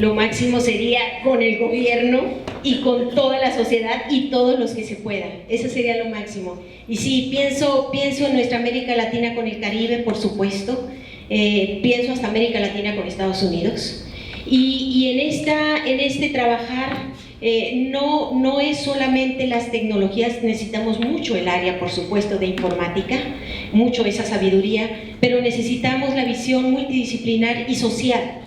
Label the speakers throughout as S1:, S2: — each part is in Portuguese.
S1: lo máximo sería con el gobierno y con toda la sociedad y todos los que se puedan. Eso sería lo máximo. Y sí, pienso en nuestra América Latina con el Caribe, por supuesto. Pienso hasta América Latina con Estados Unidos. Y en este trabajar, no es solamente las tecnologías, necesitamos mucho el área, por supuesto, de informática, mucho esa sabiduría, pero necesitamos la visión multidisciplinar y social.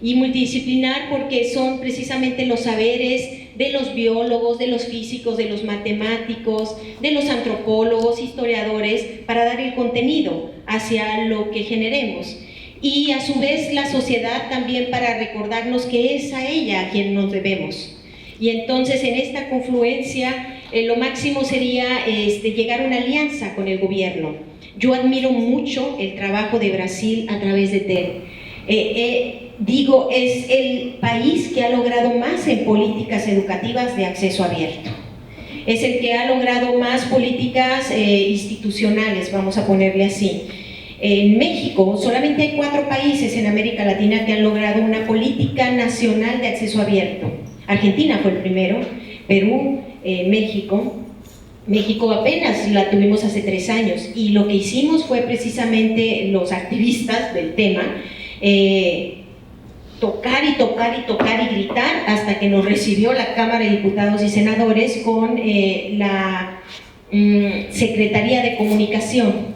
S1: Y multidisciplinar porque son precisamente los saberes de los biólogos, de los físicos, de los matemáticos, de los antropólogos, historiadores, para dar el contenido hacia lo que generemos. Y a su vez la sociedad también para recordarnos que es a ella a quien nos debemos. Y entonces en esta confluencia lo máximo sería llegar a una alianza con el gobierno. Yo admiro mucho el trabajo de Brasil a través de TED. Digo, es el país que ha logrado más en políticas educativas de acceso abierto. Es el que ha logrado más políticas institucionales, vamos a ponerle así. En México, solamente hay 4 países en América Latina que han logrado una política nacional de acceso abierto. Argentina fue el primero, Perú, México. México apenas la tuvimos hace 3 años y lo que hicimos fue precisamente los activistas del tema, tocar y tocar y tocar y gritar hasta que nos recibió la Cámara de Diputados y Senadores con la Secretaría de Comunicación.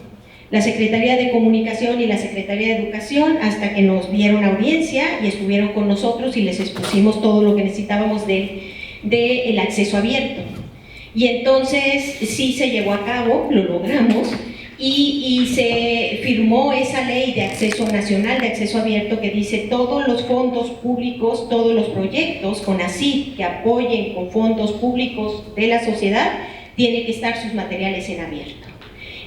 S1: La Secretaría de Comunicación y la Secretaría de Educación, hasta que nos dieron audiencia y estuvieron con nosotros y les expusimos todo lo que necesitábamos del acceso abierto. Y entonces sí se llevó a cabo, lo logramos, y se firmó esa ley de acceso nacional, de acceso abierto, que dice todos los fondos públicos, todos los proyectos con CONACYT que apoyen con fondos públicos de la sociedad, tienen que estar sus materiales en abierto.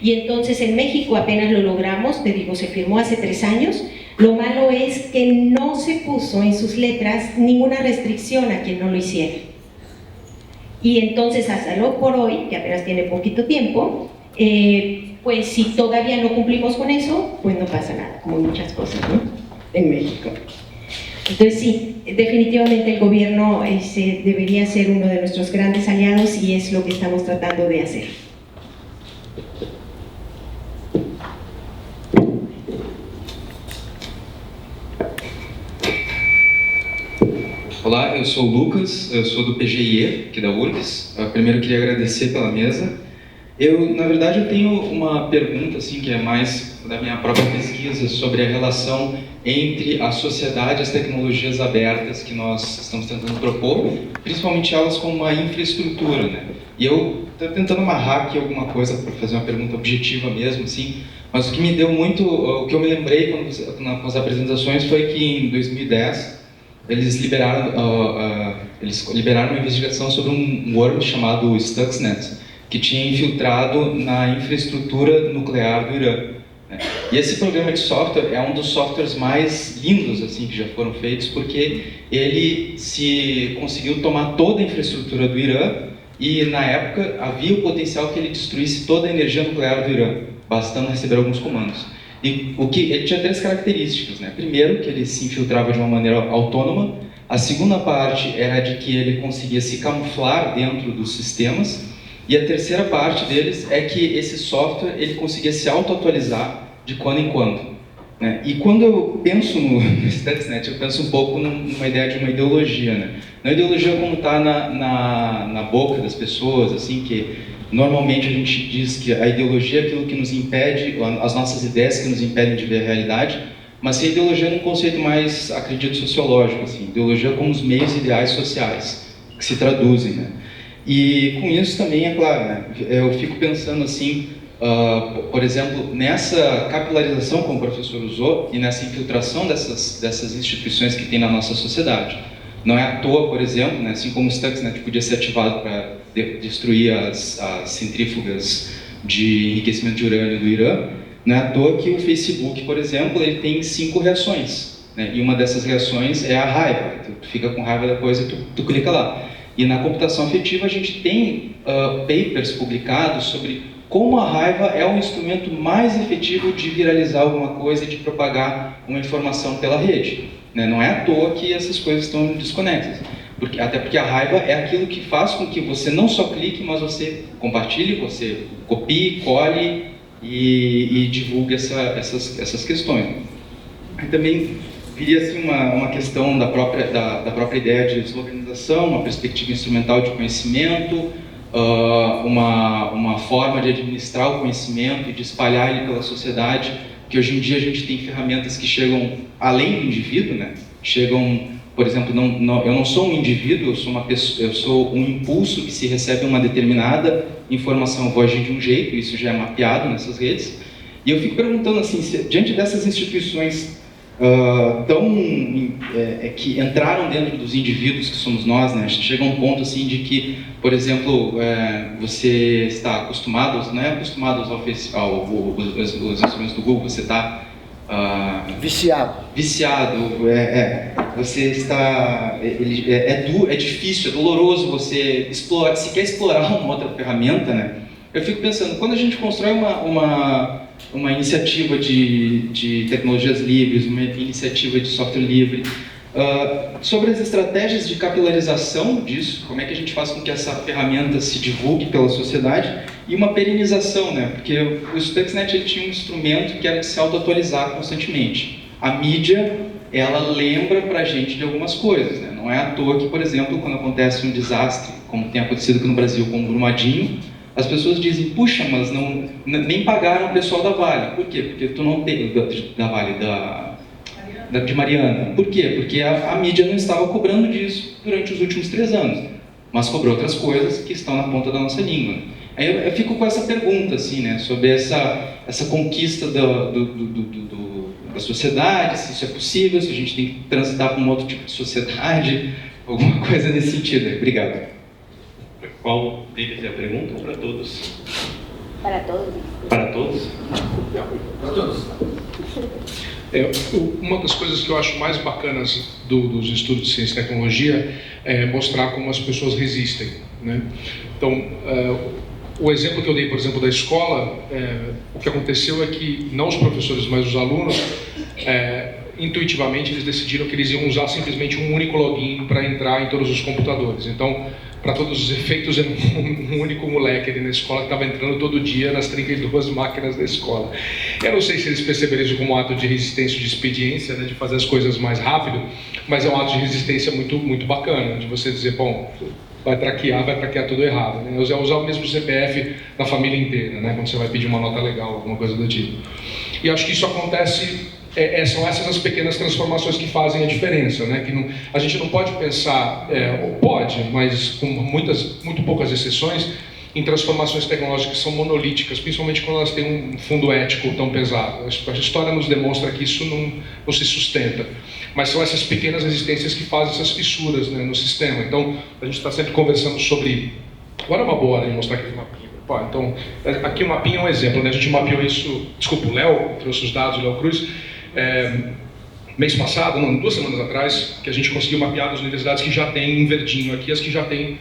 S1: Y entonces en México apenas lo logramos, te digo, se firmó hace 3 años. Lo malo es que no se puso en sus letras ninguna restricción a quien no lo hiciera. Y entonces hasta lo por hoy, que apenas tiene poquito tiempo, pues si todavía no cumplimos con eso, pues no pasa nada, como muchas cosas, ¿no? En México. Entonces sí, definitivamente el gobierno debería ser uno de nuestros grandes aliados y es lo que estamos tratando de hacer.
S2: Olá, eu sou o Lucas, eu sou do PGIE, aqui da URGS. Primeiro eu queria agradecer pela mesa. Na verdade, eu tenho uma pergunta assim, que é mais da minha própria pesquisa sobre a relação entre a sociedade e as tecnologias abertas que nós estamos tentando propor, principalmente elas como uma infraestrutura, né? E eu estou tentando amarrar aqui alguma coisa para fazer uma pergunta objetiva mesmo, assim, mas o que me deu muito, o que eu me lembrei com as apresentações foi que em 2010 eles liberaram uma investigação sobre um worm chamado Stuxnet, que tinha infiltrado na infraestrutura nuclear do Irã. E esse programa de software é um dos softwares mais lindos assim, que já foram feitos, porque ele conseguiu tomar toda a infraestrutura do Irã e, na época, havia o potencial que ele destruísse toda a energia nuclear do Irã, bastando receber alguns comandos. E ele tinha 3 características, né? Primeiro, que ele se infiltrava de uma maneira autônoma. A segunda parte era de que ele conseguia se camuflar dentro dos sistemas. E a terceira parte deles é que esse software ele conseguia se auto-atualizar de quando em quando, né? E quando eu penso no Stuxnet, eu penso um pouco numa ideia de uma ideologia, né? Uma ideologia como está na boca das pessoas, assim, que normalmente a gente diz que a ideologia é aquilo que nos impede, as nossas ideias que nos impedem de ver a realidade, mas a ideologia é um conceito mais, acredito, sociológico, assim, ideologia como os meios ideais sociais que se traduzem, né? E com isso também, é claro, né, eu fico pensando assim, por exemplo, nessa capilarização, como o professor usou, e nessa infiltração dessas instituições que tem na nossa sociedade. Não é à toa, por exemplo, né, assim como o Stuxnet podia ser ativado para destruir as centrífugas de enriquecimento de urânio do Irã, não é à toa que o Facebook, por exemplo, ele tem 5 reações, né, e uma dessas reações é a raiva. Tu fica com raiva da coisa e tu clica lá. E na computação afetiva a gente tem papers publicados sobre como a raiva é o instrumento mais efetivo de viralizar alguma coisa e de propagar uma informação pela rede. né? Não é à toa que essas coisas estão desconexas. Até porque a raiva é aquilo que faz com que você não só clique, mas você compartilhe, você copie, cole e divulgue essas questões. E também viria assim, uma questão da própria ideia de desorganização, uma perspectiva instrumental de conhecimento, uma forma de administrar o conhecimento e de espalhar ele pela sociedade, que hoje em dia a gente tem ferramentas que chegam além do indivíduo, né? Chegam, por exemplo, eu não sou um indivíduo, eu sou um impulso que, se recebe uma determinada informação, eu vou agir de um jeito, isso já é mapeado nessas redes. E eu fico perguntando assim, diante dessas instituições que entraram dentro dos indivíduos que somos nós, né? Chega um ponto assim de que, por exemplo, você está acostumado, não é acostumado a usar os instrumentos do Google, você está viciado, você está, é difícil, é doloroso você explorar, se quer explorar uma outra ferramenta, né? Eu fico pensando, quando a gente constrói uma iniciativa de tecnologias livres, uma iniciativa de software livre, sobre as estratégias de capilarização disso, como é que a gente faz com que essa ferramenta se divulgue pela sociedade, e uma perenização, né? Porque o Stuxnet, ele tinha um instrumento que era de se auto-atualizar constantemente. A mídia, ela lembra pra gente de algumas coisas, né? Não é à toa que, por exemplo, quando acontece um desastre, como tem acontecido aqui no Brasil com o Brumadinho, as pessoas dizem, puxa, mas nem pagaram o pessoal da Vale. Por quê? Porque tu não tem... Da Vale, de Mariana. Por quê? Porque a mídia não estava cobrando disso durante os últimos 3 anos, mas cobrou outras coisas que estão na ponta da nossa língua. Aí eu fico com essa pergunta, assim, né, sobre essa conquista da sociedade, se isso é possível, se a gente tem que transitar para um outro tipo de sociedade, alguma coisa nesse sentido. Obrigado.
S3: Qual deles é a pergunta ou para todos?
S4: Para todos.
S3: Para todos?
S5: Para todos. Uma das coisas que eu acho mais bacanas dos estudos de ciência e tecnologia é mostrar como as pessoas resistem, né? Então, o exemplo que eu dei, por exemplo, da escola, o que aconteceu é que não os professores, mas os alunos, intuitivamente eles decidiram que eles iam usar simplesmente um único login para entrar em todos os computadores. Então, para todos os efeitos, era um único moleque ali na escola que estava entrando todo dia nas 32 máquinas da escola. Eu não sei se eles perceberam isso como um ato de resistência, de expediência, né, de fazer as coisas mais rápido, mas é um ato de resistência muito, muito bacana, de você dizer, bom, vai traquear tudo errado, né? Usar o mesmo CPF na família inteira, né, quando você vai pedir uma nota legal, alguma coisa do tipo. E acho que isso acontece... são essas as pequenas transformações que fazem a diferença, né? Que a gente não pode pensar, ou pode, mas com muito poucas exceções, em transformações tecnológicas que são monolíticas, principalmente quando elas têm um fundo ético tão pesado. A história nos demonstra que isso não se sustenta. Mas são essas pequenas resistências que fazem essas fissuras, né, no sistema. Então, a gente está sempre conversando sobre... Agora é uma boa hora de mostrar aqui o mapinha. Então, aqui o mapinha é um exemplo, né? A gente mapeou isso... Desculpa, o Léo trouxe os dados, o Léo Cruz. Mês passado, 2 semanas atrás, que a gente conseguiu mapear as universidades que já têm em verdinho aqui, as que já têm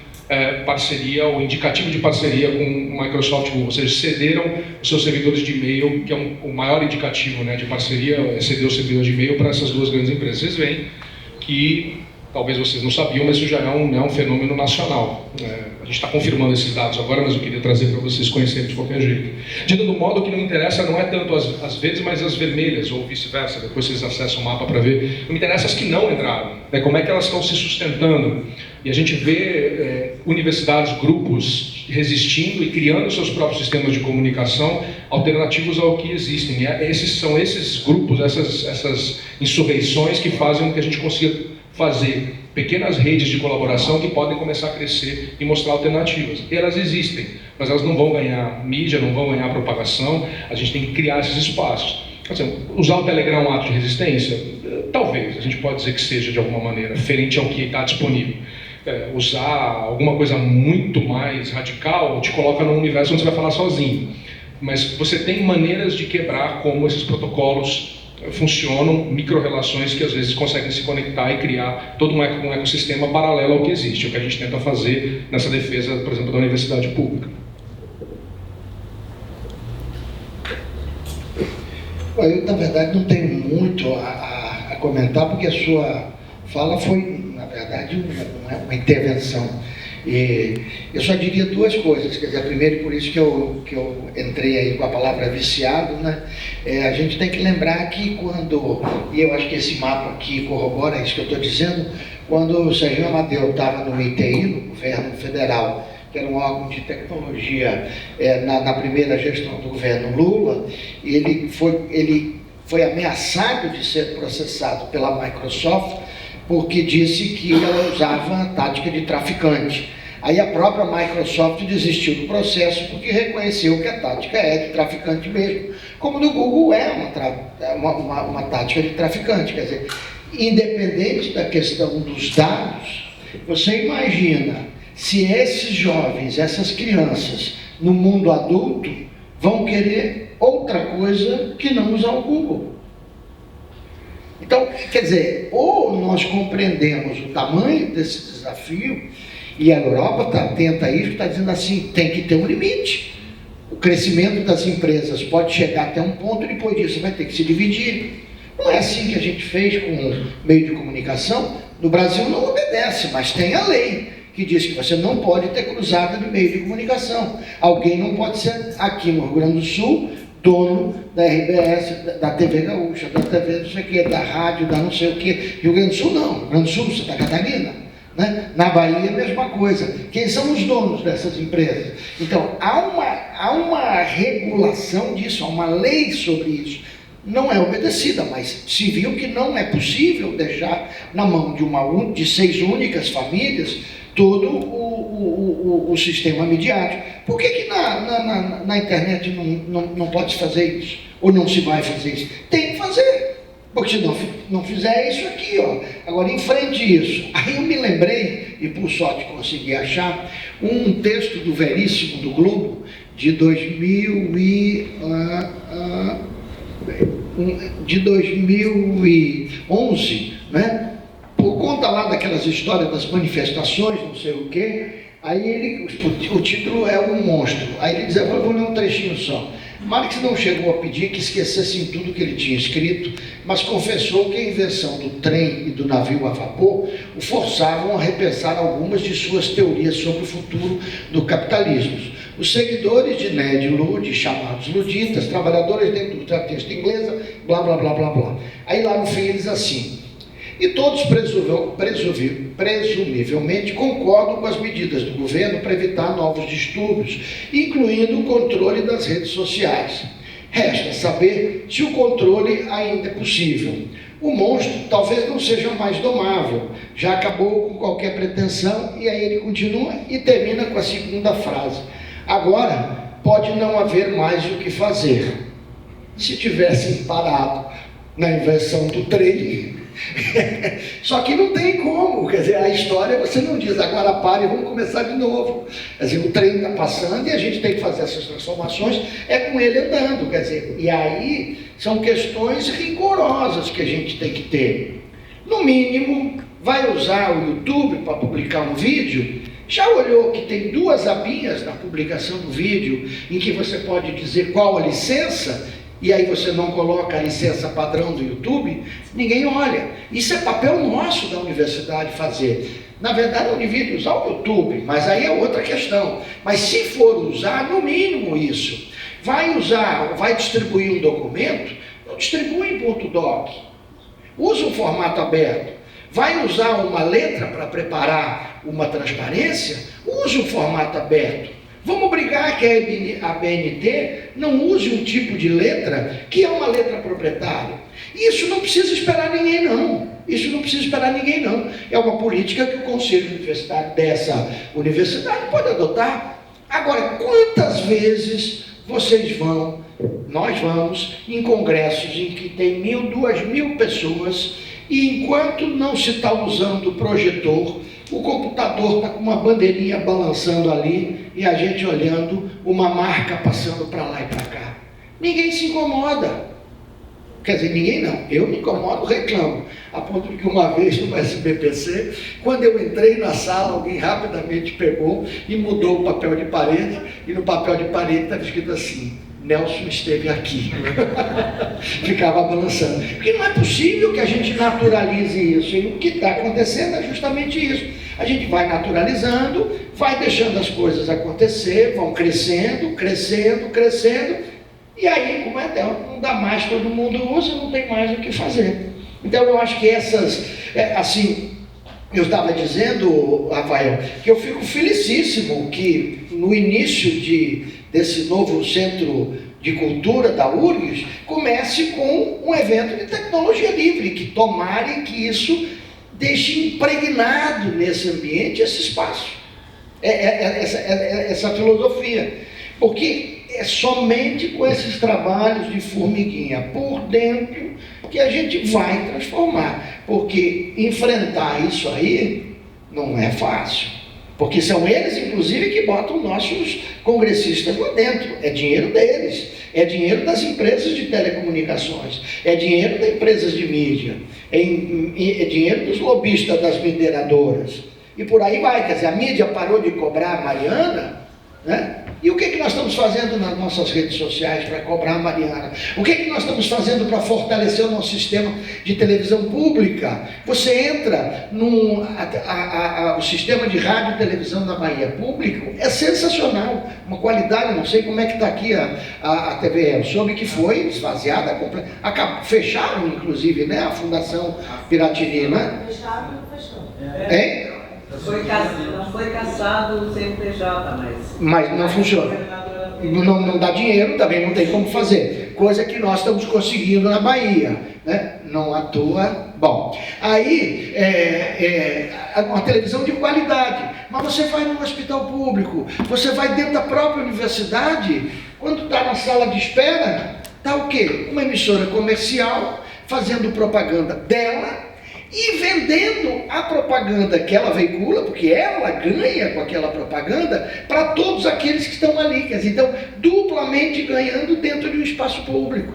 S5: parceria ou indicativo de parceria com o Microsoft Google, ou seja, cederam os seus servidores de e-mail, que é o maior indicativo, né, de parceria, ceder os servidores de e-mail para essas 2 grandes empresas. Vocês veem que, talvez vocês não sabiam, mas isso já é um fenômeno nacional. A gente está confirmando esses dados agora, mas eu queria trazer para vocês conhecerem de qualquer jeito. De todo modo, o que não interessa não é tanto as verdes, mas as vermelhas, ou vice-versa. Depois vocês acessam o mapa para ver. Não me interessa as que não entraram, né? Como é que elas estão se sustentando. E a gente vê universidades, grupos resistindo e criando seus próprios sistemas de comunicação alternativos ao que existem. E são esses grupos, essas insurreições que fazem com que a gente consiga fazer pequenas redes de colaboração que podem começar a crescer e mostrar alternativas. E elas existem, mas elas não vão ganhar mídia, não vão ganhar propagação. A gente tem que criar esses espaços. Assim, usar o Telegram é um ato de resistência? Talvez, a gente pode dizer que seja de alguma maneira, diferente ao que está disponível. Usar alguma coisa muito mais radical te coloca num universo onde você vai falar sozinho. Mas você tem maneiras de quebrar como esses protocolos funcionam, micro-relações que às vezes conseguem se conectar e criar todo um ecossistema paralelo ao que existe, é o que a gente tenta fazer nessa defesa, por exemplo, da universidade pública.
S6: Eu, na verdade, não tenho muito a
S4: comentar, porque a sua fala foi, na verdade, uma intervenção. E eu só diria duas coisas. Quer dizer, primeiro, por isso que eu entrei aí com a palavra viciado, né? A gente tem que lembrar que quando, e eu acho que esse mapa aqui corrobora isso que eu estou dizendo, quando o Serginho Amadeu estava no ITI, no governo federal, que era um órgão de tecnologia na primeira gestão do governo Lula, ele foi ameaçado de ser processado pela Microsoft porque disse que ela usava a tática de traficante. Aí a própria Microsoft desistiu do processo porque reconheceu que a tática é de traficante mesmo, como no Google é uma tática de traficante. Quer dizer, independente da questão dos dados, você imagina se esses jovens, essas crianças, no mundo adulto, vão querer outra coisa que não usar o Google. Então, quer dizer, ou nós compreendemos o tamanho desse desafio, e a Europa está atenta a isso, está dizendo assim, tem que ter um limite. O crescimento das empresas pode chegar até um ponto e depois disso vai ter que se dividir. Não é assim que a gente fez com o meio de comunicação. No Brasil não obedece, mas tem a lei que diz que você não pode ter cruzada de meio de comunicação. Alguém não pode ser, aqui no Rio Grande do Sul, dono da RBS, da TV Gaúcha, da TV não sei o que, da rádio, da não sei o que. Rio Grande do Sul não, Rio Grande do Sul, Santa Catarina. Né? Na Bahia, a mesma coisa. Quem são os donos dessas empresas? Então, há uma regulação disso, há uma lei sobre isso. Não é obedecida, mas se viu que não é possível deixar na mão de 6 únicas famílias todo o sistema midiático. Por que na internet não pode fazer isso? Ou não se vai fazer isso? Tem que fazer. Porque se não fizer é isso aqui, ó. Agora, enfrente isso. Aí eu me lembrei, e por sorte consegui achar, um texto do Veríssimo do Globo, de 2011, né? Por conta lá daquelas histórias das manifestações, não sei o quê, aí o título é Um Monstro. Aí ele diz, eu vou ler um trechinho só. Marx não chegou a pedir que esquecessem tudo que ele tinha escrito, mas confessou que a invenção do trem e do navio a vapor o forçavam a repensar algumas de suas teorias sobre o futuro do capitalismo. Os seguidores de Ned Ludd, chamados luditas, trabalhadores da indústria artística inglesa, blá, blá, blá, blá, blá. Aí lá no fim eles assim... E todos presumivelmente concordam com as medidas do governo para evitar novos distúrbios, incluindo o controle das redes sociais. Resta saber se o controle ainda é possível. O monstro talvez não seja mais domável, já acabou com qualquer pretensão, e aí ele continua e termina com a segunda frase. Agora, pode não haver mais o que fazer. Se tivessem parado na invenção do trem... Só que não tem como, quer dizer, a história você não diz, agora pare e vamos começar de novo. Quer dizer, o trem está passando e a gente tem que fazer essas transformações, é com ele andando, quer dizer, e aí são questões rigorosas que a gente tem que ter. No mínimo, vai usar o YouTube para publicar um vídeo, já olhou que tem 2 abinhas na publicação do vídeo, em que você pode dizer qual a licença, e aí você não coloca a licença padrão do YouTube, ninguém olha. Isso é papel nosso da universidade fazer. Na verdade, eu devia usar o YouTube, mas aí é outra questão. Mas se for usar, no mínimo isso. Vai usar, vai distribuir um documento, não distribui em .doc. Usa um formato aberto. Vai usar uma letra para preparar uma transparência, use um formato aberto. Vamos brigar que a BNT não use um tipo de letra que é uma letra proprietária. Isso não precisa esperar ninguém, não. Isso não precisa esperar ninguém, não. É uma política que o Conselho Universitário dessa universidade pode adotar. Agora, quantas vezes nós vamos em congressos em que tem 1.000, 2.000 pessoas e enquanto não se está usando o projetor, o computador está com uma bandeirinha balançando ali e a gente olhando uma marca passando para lá e para cá. Ninguém se incomoda. Quer dizer, ninguém não. Eu me incomodo, reclamo. A ponto de que uma vez no SBPC, quando eu entrei na sala, alguém rapidamente pegou e mudou o papel de parede, e no papel de parede estava escrito assim, Nelson esteve aqui. Ficava balançando. Porque não é possível que a gente naturalize isso. E o que está acontecendo é justamente isso. A gente vai naturalizando, vai deixando as coisas acontecer, vão crescendo, crescendo, crescendo, e aí, como é, não dá mais, todo mundo usa, não tem mais o que fazer. Então eu acho que assim, eu estava dizendo, Rafael, que eu fico felicíssimo que no início desse novo centro de cultura da URGS comece com um evento de tecnologia livre, que tomara que isso deixe impregnado nesse ambiente esse espaço, essa filosofia, porque é somente com esses trabalhos de formiguinha por dentro que a gente vai transformar, porque enfrentar isso aí não é fácil, porque são eles, inclusive, que botam nossos congressistas lá dentro, é dinheiro deles, é dinheiro das empresas de telecomunicações, é dinheiro das empresas de mídia, é dinheiro dos lobistas das mineradoras, e por aí vai. Quer dizer, a mídia parou de cobrar a Mariana, né? E o que nós estamos fazendo nas nossas redes sociais para cobrar a Mariana? O que nós estamos fazendo para fortalecer o nosso sistema de televisão pública? Você entra o sistema de rádio e televisão na Bahia público, é sensacional, uma qualidade, não sei como é que está aqui a TVE, eu soube que foi esvaziada, fecharam inclusive, né, a Fundação Piratini, né?
S6: Fecharam, não fechou.
S4: Hein?
S6: Não foi caçado o CNPJ,
S4: mas não funciona. Não dá dinheiro, também não tem como fazer. Coisa que nós estamos conseguindo na Bahia, né? Não à toa. Bom, aí uma televisão de qualidade. Mas você vai no hospital público, você vai dentro da própria universidade, quando está na sala de espera, está o quê? Uma emissora comercial fazendo propaganda dela e vendendo a propaganda que ela veicula, porque ela ganha com aquela propaganda, para todos aqueles que estão ali. Quer dizer, então, duplamente ganhando dentro de um espaço público.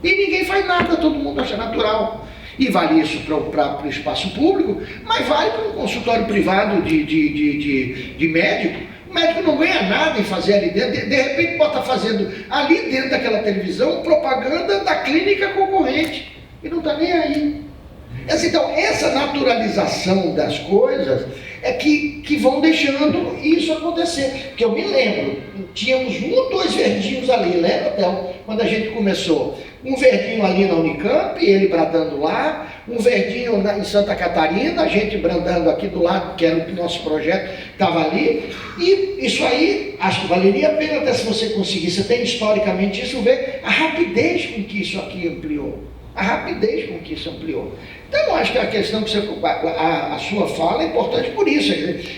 S4: E ninguém faz nada, todo mundo acha natural. E vale isso para o espaço público, mas vale para um consultório privado de médico. O médico não ganha nada em fazer ali dentro, de repente pode estar fazendo ali dentro daquela televisão propaganda da clínica concorrente. E não está nem aí. Então, essa naturalização das coisas é que vão deixando isso acontecer. Porque eu me lembro, tínhamos 1 ou 2 verdinhos ali, lembra, Théo? Quando a gente começou. Um verdinho ali na Unicamp, ele bradando lá, um verdinho em Santa Catarina, a gente bradando aqui do lado, que era o nosso projeto, estava ali. E isso aí, acho que valeria a pena até se você conseguisse, tem historicamente isso, ver a rapidez com que isso aqui ampliou. A rapidez com que isso ampliou. Então, eu acho que a questão que a sua fala é importante por isso.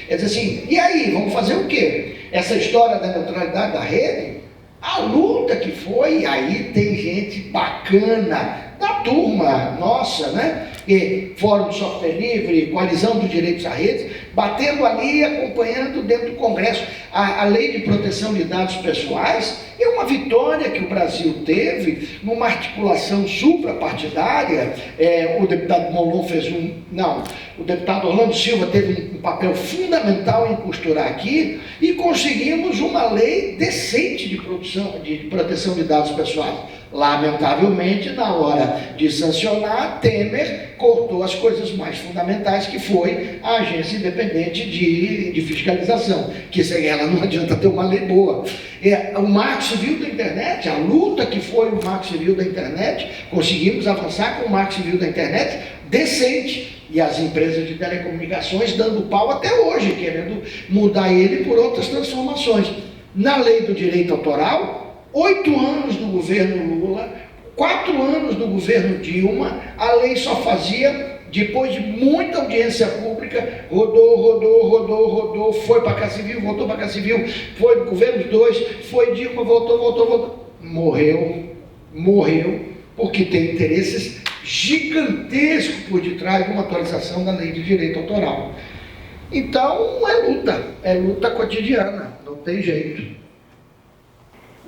S4: É dizer assim, e aí, vamos fazer o quê? Essa história da neutralidade da rede, a luta que foi, aí tem gente bacana, da turma nossa, né? E Fórum de Software Livre, Coalizão dos Direitos à Rede, batendo ali, acompanhando dentro do Congresso a Lei de Proteção de Dados Pessoais. É uma vitória que o Brasil teve numa articulação suprapartidária. O deputado Molon o deputado Orlando Silva teve um papel fundamental em costurar aqui e conseguimos uma lei decente de proteção de dados pessoais. Lamentavelmente, na hora de sancionar, Temer cortou as coisas mais fundamentais, que foi a Agência Independente de Fiscalização, que sem ela não adianta ter uma lei boa. O Marco Civil da Internet, a luta que foi o Marco Civil da Internet, conseguimos avançar com o Marco Civil da Internet decente, e as empresas de telecomunicações dando pau até hoje, querendo mudar ele por outras transformações. Na lei do direito autoral, 8 anos do governo Lula, 4 anos do governo Dilma, a lei só fazia, depois de muita audiência pública, rodou, foi para a Casa Civil, voltou para a Casa Civil, foi governo 2, foi Dilma, voltou, morreu, porque tem interesses gigantescos por detrás de uma atualização da lei de direito autoral. Então, é luta cotidiana, não tem jeito.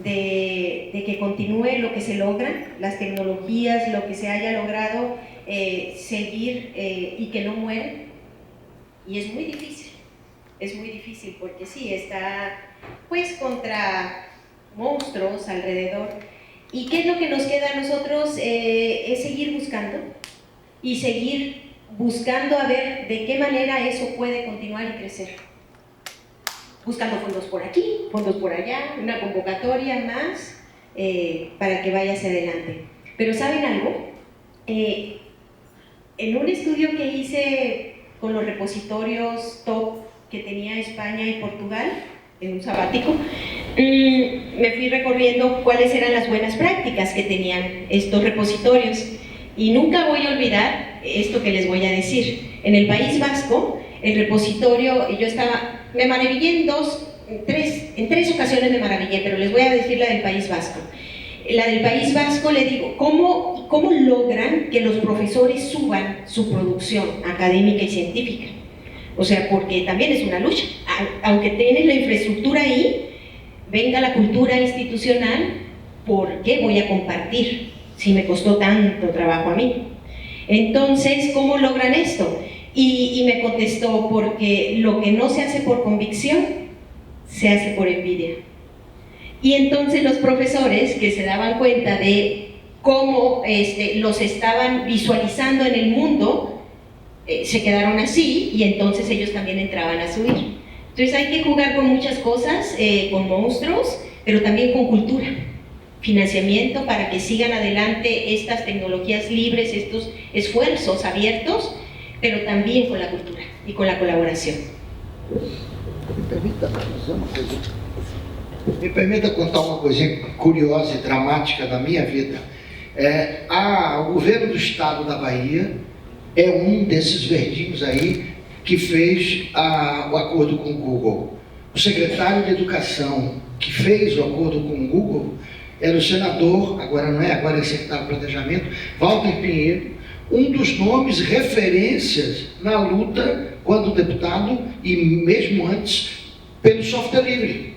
S1: De que continúe lo que se logra, las tecnologías, lo que se haya logrado seguir y que no muere. Y es muy difícil porque sí, está pues contra monstruos alrededor. ¿Y qué es lo que nos queda a nosotros? Es seguir buscando y seguir buscando a ver de qué manera eso puede continuar y crecer. Buscando fondos por aquí, fondos por allá, una convocatoria más para que vaya hacia adelante. Pero ¿saben algo? En un estudio que hice con los repositorios top que tenía España y Portugal, en un sabático, me fui recorriendo cuáles eran las buenas prácticas que tenían estos repositorios. Y nunca voy a olvidar esto que les voy a decir. En el País Vasco, el repositorio, me maravillé en tres ocasiones me maravillé, pero les voy a decir la del País Vasco. La del País Vasco, le digo, ¿cómo logran que los profesores suban su producción académica y científica? O sea, porque también es una lucha. Aunque tienes la infraestructura ahí, venga la cultura institucional, ¿por qué voy a compartir si me costó tanto trabajo a mí? Entonces, ¿cómo logran esto? Y me contestó, porque lo que no se hace por convicción, se hace por envidia. Y entonces los profesores que se daban cuenta de cómo los estaban visualizando en el mundo, se quedaron así, y entonces ellos también entraban a subir. Entonces hay que jugar con muchas cosas, con monstruos, pero también con cultura, financiamiento para que sigan adelante estas tecnologías libres, estos esfuerzos abiertos, pero también con la cultura y con la colaboración.
S4: Me permita contar uma coisinha curiosa e dramática da minha vida. O governo do estado da Bahia é um desses verdinhos aí que fez o acordo com o Google. O secretário de Educação que fez o acordo com o Google era o senador, agora não é, agora é secretário de Planejamento, Walter Pinheiro, um dos nomes referências na luta, quando deputado e mesmo antes, pelo software livre.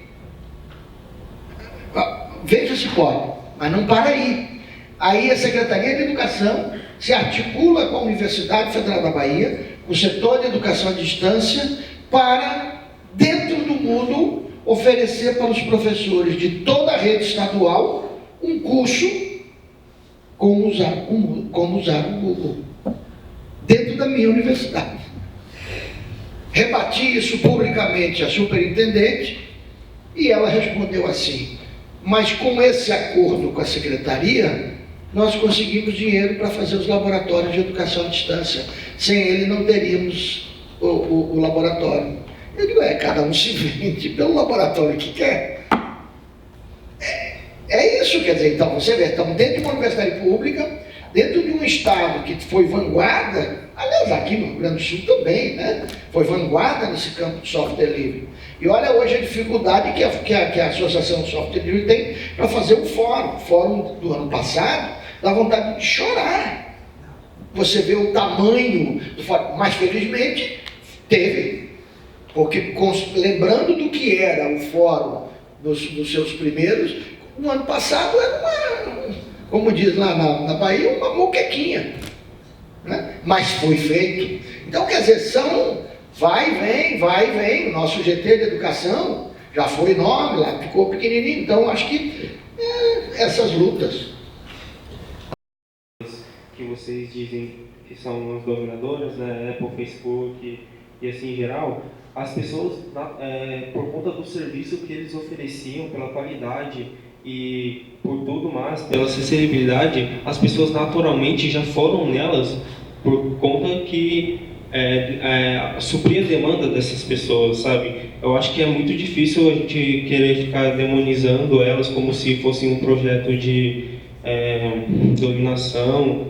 S4: Veja se pode, mas não para aí. Aí a Secretaria de Educação se articula com a Universidade Federal da Bahia, com o setor de educação à distância, para, dentro do Moodle, oferecer para os professores de toda a rede estadual um curso como usar o Google, dentro da minha universidade. Rebati isso publicamente à superintendente e ela respondeu assim: mas com esse acordo com a secretaria, nós conseguimos dinheiro para fazer os laboratórios de educação à distância. Sem ele não teríamos o laboratório. Eu digo, cada um se vende pelo laboratório que quer. É isso, quer dizer, então você vê, estamos dentro de uma universidade pública, dentro de um estado que foi vanguarda, aliás, aqui no Rio Grande do Sul também, né? Foi vanguarda nesse campo de software livre. E olha hoje a dificuldade que a Associação de Software Livre tem para fazer um fórum. O fórum do ano passado dá vontade de chorar. Você vê o tamanho do fórum, mas felizmente teve. Porque lembrando do que era o fórum dos seus primeiros, no ano passado era como diz lá na Bahia, uma moquequinha, né? Mas foi feito. Então, quer dizer, vai e vem. O nosso GT de educação já foi enorme, lá ficou pequenininho. Então, acho que essas lutas.
S7: Que vocês dizem que são as dominadoras, né? Apple, Facebook e assim em geral, as pessoas, por conta do serviço que eles ofereciam, pela qualidade e por tudo mais, pela acessibilidade, as pessoas naturalmente já foram nelas por conta que suprir a demanda dessas pessoas, sabe? Eu acho que é muito difícil a gente querer ficar demonizando elas como se fosse um projeto de dominação,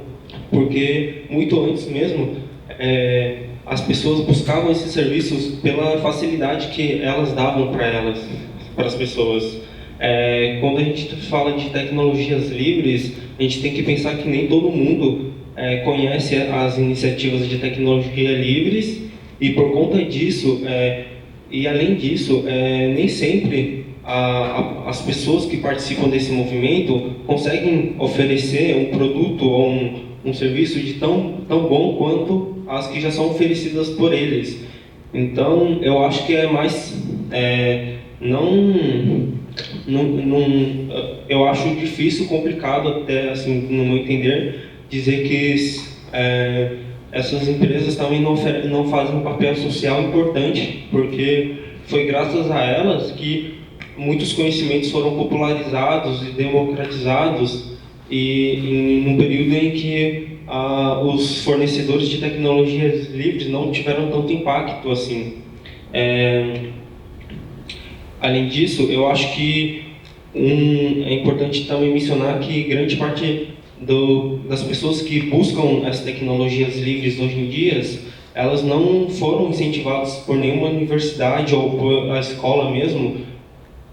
S7: porque muito antes mesmo as pessoas buscavam esses serviços pela facilidade que elas davam para as pessoas. Quando a gente fala de tecnologias livres, a gente tem que pensar que nem todo mundo conhece as iniciativas de tecnologia livres, e por conta disso, e além disso, nem sempre as pessoas que participam desse movimento conseguem oferecer um produto ou um serviço de tão bom quanto as que já são oferecidas por eles. Então, eu acho que é mais eu acho difícil, complicado até, assim, no meu entender, dizer que essas empresas também não fazem um papel social importante, porque foi graças a elas que muitos conhecimentos foram popularizados e democratizados, e num período em que os fornecedores de tecnologias livres não tiveram tanto impacto assim. Além disso, eu acho que é importante também mencionar que grande parte das pessoas que buscam as tecnologias livres hoje em dia, elas não foram incentivadas por nenhuma universidade ou por a escola mesmo,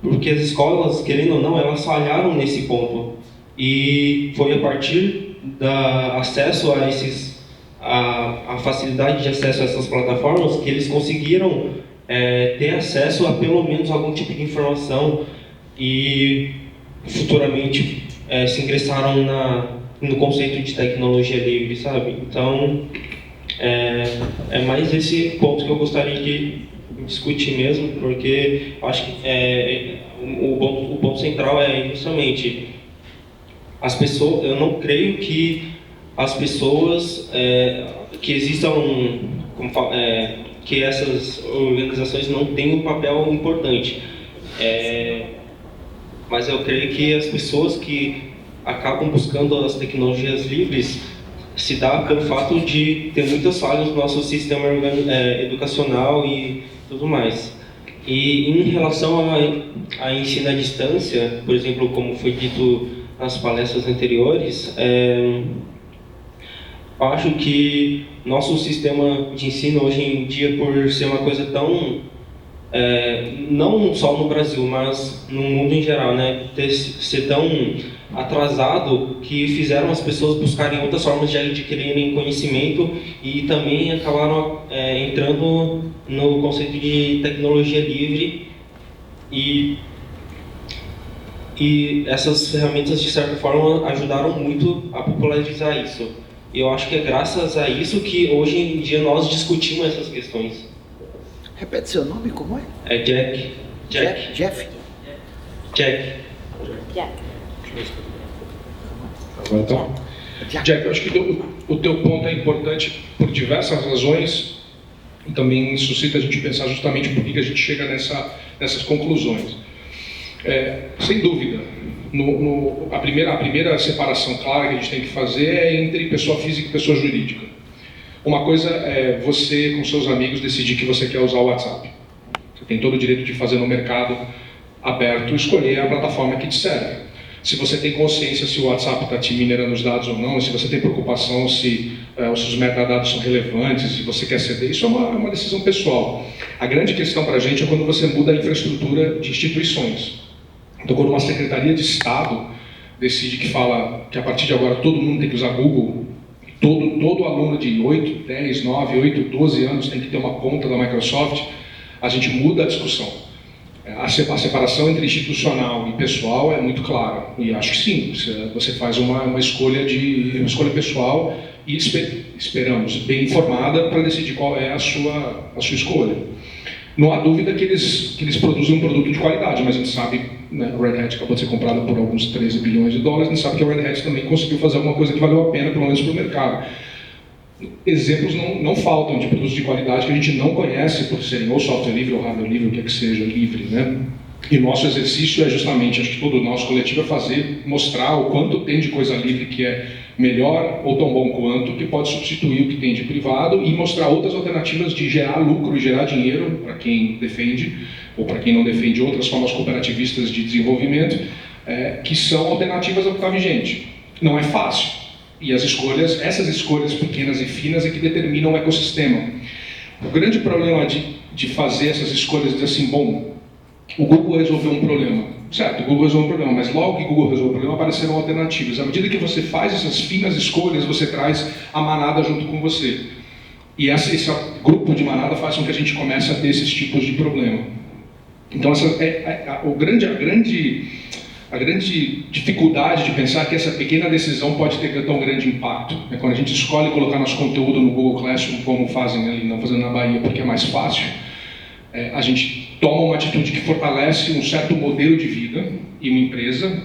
S7: porque as escolas, querendo ou não, elas falharam nesse ponto. E foi a partir da acesso a facilidade de acesso a essas plataformas que eles conseguiram ter acesso a pelo menos algum tipo de informação e futuramente se ingressaram no conceito de tecnologia livre, sabe? Então, é mais esse ponto que eu gostaria de discutir mesmo, porque acho que o ponto central é justamente as pessoas. Eu não creio que as pessoas que existam, que essas organizações não têm um papel importante, mas eu creio que as pessoas que acabam buscando as tecnologias livres se dá pelo fato de ter muitas falhas no nosso sistema educacional e tudo mais. E em relação a ensino à distância, por exemplo, como foi dito nas palestras anteriores, acho que nosso sistema de ensino hoje em dia, por ser uma coisa tão, não só no Brasil, mas no mundo em geral, né, ser tão atrasado, que fizeram as pessoas buscarem outras formas de adquirirem conhecimento e também acabaram entrando no conceito de tecnologia livre, e essas ferramentas, de certa forma, ajudaram muito a popularizar isso. E eu acho que é graças a isso que hoje em dia nós discutimos essas questões.
S4: Repete seu nome, como é?
S7: É Jack.
S4: Jeff?
S7: Jack.
S5: Agora tá. Jack, eu acho que o teu ponto é importante por diversas razões e também suscita a gente pensar justamente por que a gente chega nessas conclusões. Sem dúvida, a primeira separação clara que a gente tem que fazer é entre pessoa física e pessoa jurídica. Uma coisa é você, com seus amigos, decidir que você quer usar o WhatsApp. Você tem todo o direito de fazer no mercado aberto, escolher a plataforma que te serve. Se você tem consciência se o WhatsApp está te minerando os dados ou não, se você tem preocupação se os seus metadados são relevantes, se você quer ceder, isso é uma decisão pessoal. A grande questão para a gente é quando você muda a infraestrutura de instituições. Então, quando uma secretaria de Estado decide que fala que a partir de agora todo mundo tem que usar Google, todo aluno de 8, 10, 9, 8, 12 anos tem que ter uma conta da Microsoft, a gente muda a discussão. A separação entre institucional e pessoal é muito clara. E acho que sim, você faz uma escolha pessoal e esperamos bem informada para decidir qual é a sua escolha. Não há dúvida que eles produzem um produto de qualidade, mas a gente sabe, né, a Red Hat acabou de ser comprada por alguns 13 bilhões de dólares, a gente sabe que a Red Hat também conseguiu fazer alguma coisa que valeu a pena, pelo menos para o mercado. Exemplos não faltam de produtos de qualidade que a gente não conhece por serem ou software livre ou hardware livre, o que é que seja livre, né? E o nosso exercício é justamente, acho que todo o nosso coletivo é mostrar o quanto tem de coisa livre que é melhor ou tão bom quanto, que pode substituir o que tem de privado, e mostrar outras alternativas de gerar lucro e gerar dinheiro para quem defende, ou para quem não defende outras formas cooperativistas de desenvolvimento, que são alternativas ao que está vigente. Não é fácil. E essas escolhas pequenas e finas é que determinam o ecossistema. O grande problema de fazer essas escolhas, dizer assim, bom, o Google resolveu um problema. Certo, o Google resolveu um problema, mas logo que o Google resolveu o problema, apareceram alternativas. À medida que você faz essas finas escolhas, você traz a manada junto com você. E esse grupo de manada faz com que a gente comece a ter esses tipos de problema. Então, a grande dificuldade de pensar que essa pequena decisão pode ter tão grande impacto. Quando a gente escolhe colocar nosso conteúdo no Google Classroom, como fazem ali, não fazendo na Bahia, porque é mais fácil, a gente toma uma atitude que fortalece um certo modelo de vida e uma empresa.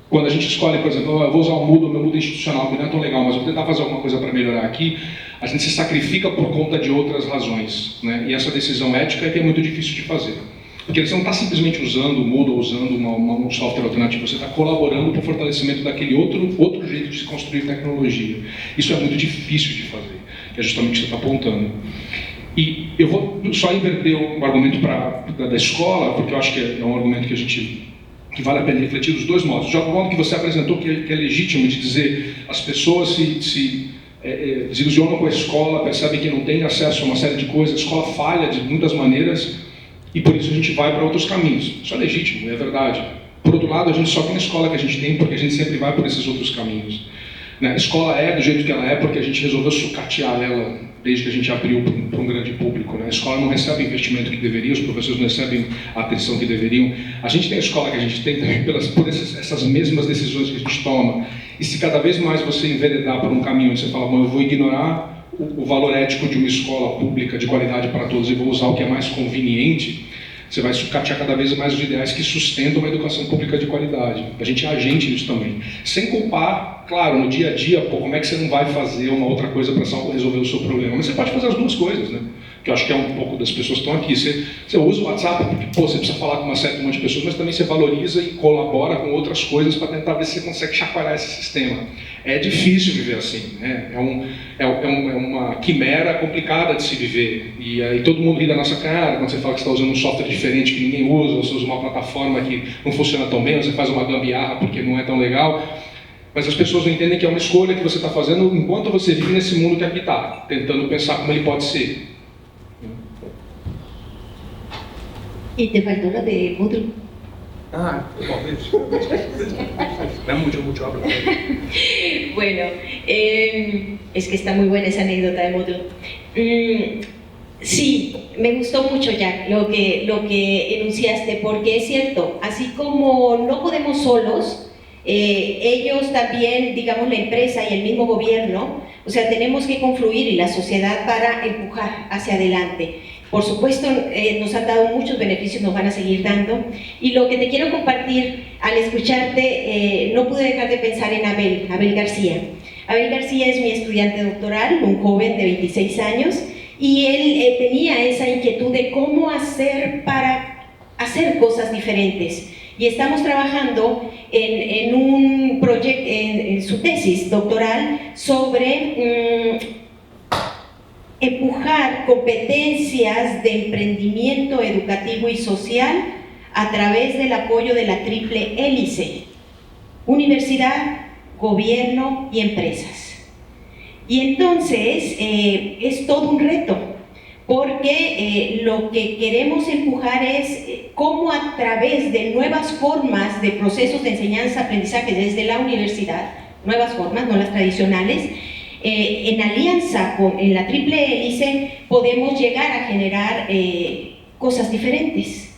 S5: Quando a gente escolhe, por exemplo, eu vou usar o Moodle, meu Moodle institucional, que não é tão legal, mas vou tentar fazer alguma coisa para melhorar aqui, a gente se sacrifica por conta de outras razões, né? E essa decisão ética é que é muito difícil de fazer. Porque você não está simplesmente usando o Moodle, usando um software alternativo, você está colaborando para o fortalecimento daquele outro jeito de se construir tecnologia. Isso é muito difícil de fazer, que é justamente o que você está apontando. E eu vou só inverter o argumento da escola, porque eu acho que é um argumento que vale a pena refletir dos dois modos. Já o modo que você apresentou, que é legítimo, de dizer as pessoas se desilusionam com a escola, percebem que não têm acesso a uma série de coisas, a escola falha de muitas maneiras, e por isso a gente vai para outros caminhos. Isso é legítimo, é verdade. Por outro lado, a gente só tem a escola que a gente tem porque a gente sempre vai por esses outros caminhos. A escola é do jeito que ela é porque a gente resolveu sucatear ela desde que a gente abriu para um grande público. A escola não recebe o investimento que deveria, os professores não recebem a atenção que deveriam. A gente tem a escola que a gente tem também por essas mesmas decisões que a gente toma. E se cada vez mais você enveredar por um caminho onde você fala, bom, eu vou ignorar o valor ético de uma escola pública de qualidade para todos e vou usar o que é mais conveniente, você vai sucatear cada vez mais os ideais que sustentam uma educação pública de qualidade. A gente é agente nisso também. Sem culpar, claro, no dia a dia, como é que você não vai fazer uma outra coisa para resolver o seu problema? Mas você pode fazer as duas coisas, né? Que eu acho que é um pouco das pessoas que estão aqui. Você usa o WhatsApp porque, você precisa falar com uma certa monte de pessoas, mas também você valoriza e colabora com outras coisas para tentar ver se você consegue chacoalhar esse sistema. É difícil viver assim, né? É uma quimera complicada de se viver. E aí todo mundo ri da nossa cara quando você fala que você está usando um software diferente que ninguém usa, ou você usa uma plataforma que não funciona tão bem, ou você faz uma gambiarra porque não é tão legal. Mas as pessoas não entendem que é uma escolha que você está fazendo enquanto você vive nesse mundo que aqui está, tentando pensar como ele pode ser.
S1: Y te faltó la de Moodle.
S5: Ah, mucho habla.
S1: Bueno, es que está muy buena esa anécdota de Moodle. Sí, me gustó mucho, Jack, lo que enunciaste, porque es cierto, así como no podemos solos, ellos también, digamos la empresa y el mismo gobierno, o sea, tenemos que confluir y la sociedad para empujar hacia adelante. Por supuesto, nos han dado muchos beneficios, nos van a seguir dando. Y lo que te quiero compartir, al escucharte, no pude dejar de pensar en Abel García. Abel García es mi estudiante doctoral, un joven de 26 años, y él tenía esa inquietud de cómo hacer para hacer cosas diferentes. Y estamos trabajando en un proyecto, en su tesis doctoral, sobre empujar competencias de emprendimiento educativo y social a través del apoyo de la triple hélice: universidad, gobierno y empresas. Y entonces es todo un reto, porque lo que queremos empujar es cómo a través de nuevas formas de procesos de enseñanza-aprendizaje desde la universidad, nuevas formas, no las tradicionales, en alianza en la triple hélice podemos llegar a generar cosas diferentes.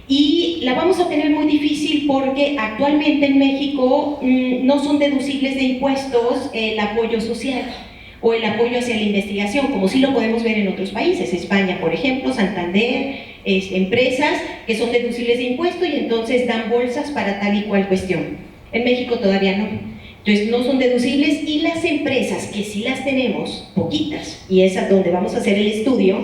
S1: Y la vamos a tener muy difícil porque actualmente en México no son deducibles de impuestos el apoyo social o el apoyo hacia la investigación, como sí lo podemos ver en otros países, España por ejemplo, Santander, empresas que son deducibles de impuestos y entonces dan bolsas para tal y cual cuestión. En México todavía no. Entonces no son deducibles, y las empresas que sí las tenemos, poquitas, y es a donde vamos a hacer el estudio,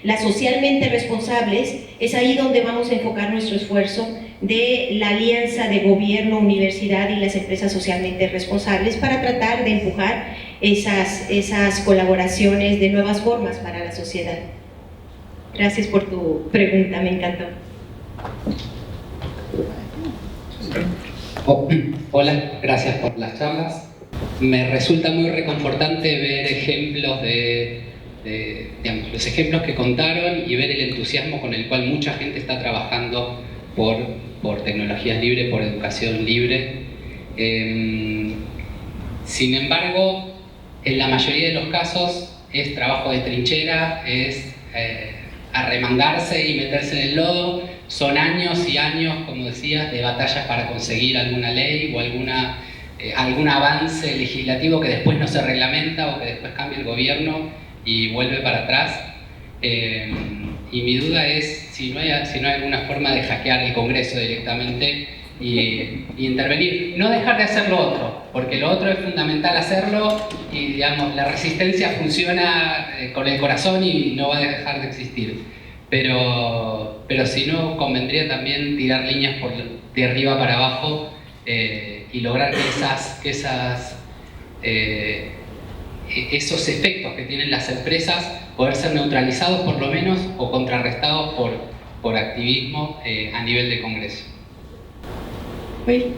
S1: las socialmente responsables, es ahí donde vamos a enfocar nuestro esfuerzo de la alianza de gobierno, universidad y las empresas socialmente responsables para tratar de empujar esas colaboraciones de nuevas formas para la sociedad. Gracias por tu pregunta, me encantó.
S8: Hola, gracias por las charlas. Me resulta muy reconfortante ver ejemplos digamos, los ejemplos que contaron y ver el entusiasmo con el cual mucha gente está trabajando por tecnologías libres, por educación libre. Sin embargo, en la mayoría de los casos es trabajo de trinchera, es arremangarse y meterse en el lodo. Son años y años, como decías, de batallas para conseguir alguna ley o algún avance legislativo que después no se reglamenta o que después cambia el gobierno y vuelve para atrás. y mi duda es si no hay alguna forma de hackear el Congreso directamente y intervenir. No dejar de hacer lo otro, porque lo otro es fundamental hacerlo y digamos, la resistencia funciona con el corazón y no va a dejar de existir. Pero si no, convendría también tirar líneas de arriba para abajo y lograr que esos efectos que tienen las empresas poder ser neutralizados por lo menos o contrarrestados por activismo a nivel de Congresso.
S9: Oi,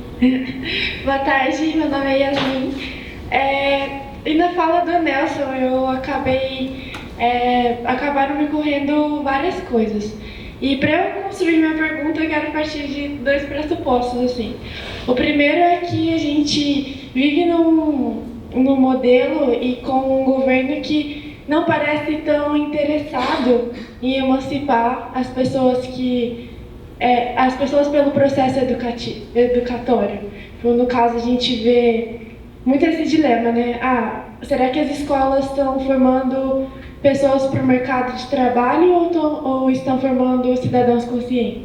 S9: boa tarde, meu nome é Yasmin. E na fala do Nelson, eu acabaram me ocorrendo várias coisas. E para eu construir minha pergunta, eu quero partir de dois pressupostos, assim. O primeiro é que a gente vive num modelo e com um governo que não parece tão interessado em emancipar as pessoas pelo processo educatório. No caso, a gente vê muito esse dilema, né? Será que as escolas estão formando pessoas para o mercado de trabalho ou estão formando cidadãos conscientes?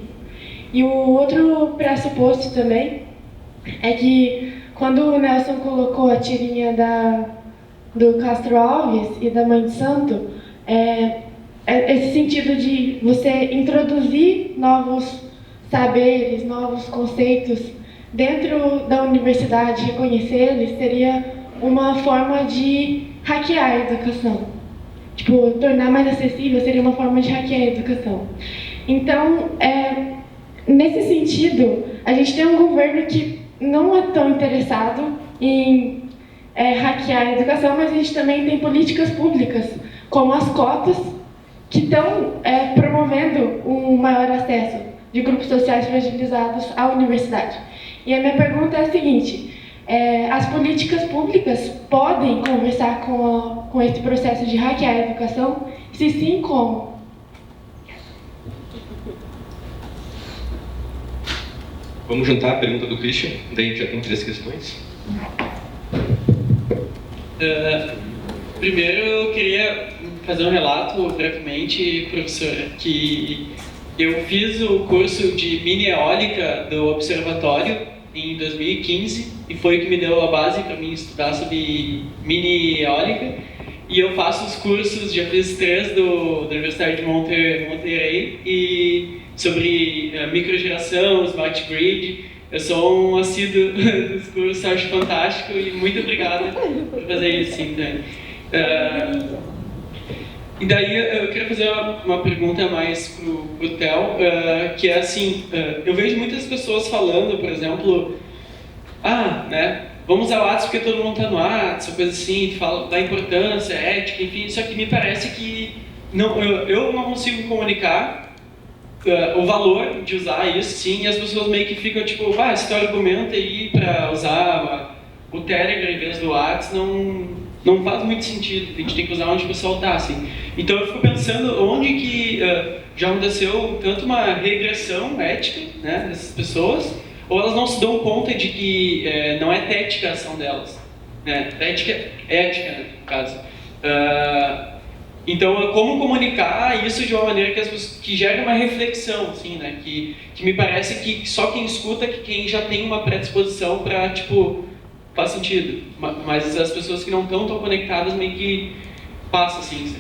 S9: E o outro pressuposto também é que quando o Nelson colocou a tirinha do Castro Alves e da Mãe de Santo, esse sentido de você introduzir novos saberes, novos conceitos dentro da universidade, reconhecer eles, seria uma forma de hackear a educação. Tipo, tornar mais acessível seria uma forma de hackear a educação. Então, nesse sentido, a gente tem um governo que não é tão interessado em hackear a educação, mas a gente também tem políticas públicas, como as cotas, que estão promovendo um maior acesso de grupos sociais fragilizados à universidade. E a minha pergunta é a seguinte: as políticas públicas podem conversar com esse processo de hackear a educação? Se sim, como?
S3: Vamos juntar a pergunta do Christian, daí a gente já tem 3 questões.
S10: Primeiro eu queria fazer um relato brevemente, professora, que eu fiz o curso de mini eólica do Observatório em 2015 e foi o que me deu a base para mim estudar sobre mini eólica. E eu faço os cursos, já fiz 3 da Universidade de Monterrey e sobre microgeração, smart grid. Eu sou um assíduo dos cursos, acho fantástico e muito obrigado por fazer isso. Sim, né? E daí eu queria fazer uma pergunta mais pro Theo, que é assim, eu vejo muitas pessoas falando, por exemplo, né, vamos usar o WhatsApp porque todo mundo está no WhatsApp, coisa assim, fala da importância, ética, enfim, só que me parece que eu não consigo comunicar o valor de usar isso, sim, e as pessoas meio que ficam tipo, esse teu argumento aí para usar o Telegram em vez do WhatsApp não faz muito sentido, a gente tem que usar onde o pessoal está, assim. Então eu fico pensando onde que já aconteceu tanto uma regressão ética, né, dessas pessoas, ou elas não se dão conta de que não é ética a ação delas, né? Ética, né, no caso. Então, como comunicar isso de uma maneira que gere uma reflexão, assim, né? Que me parece que só quem escuta, que quem já tem uma predisposição para, tipo, faz sentido. Mas as pessoas que não estão tão conectadas meio que passam, assim.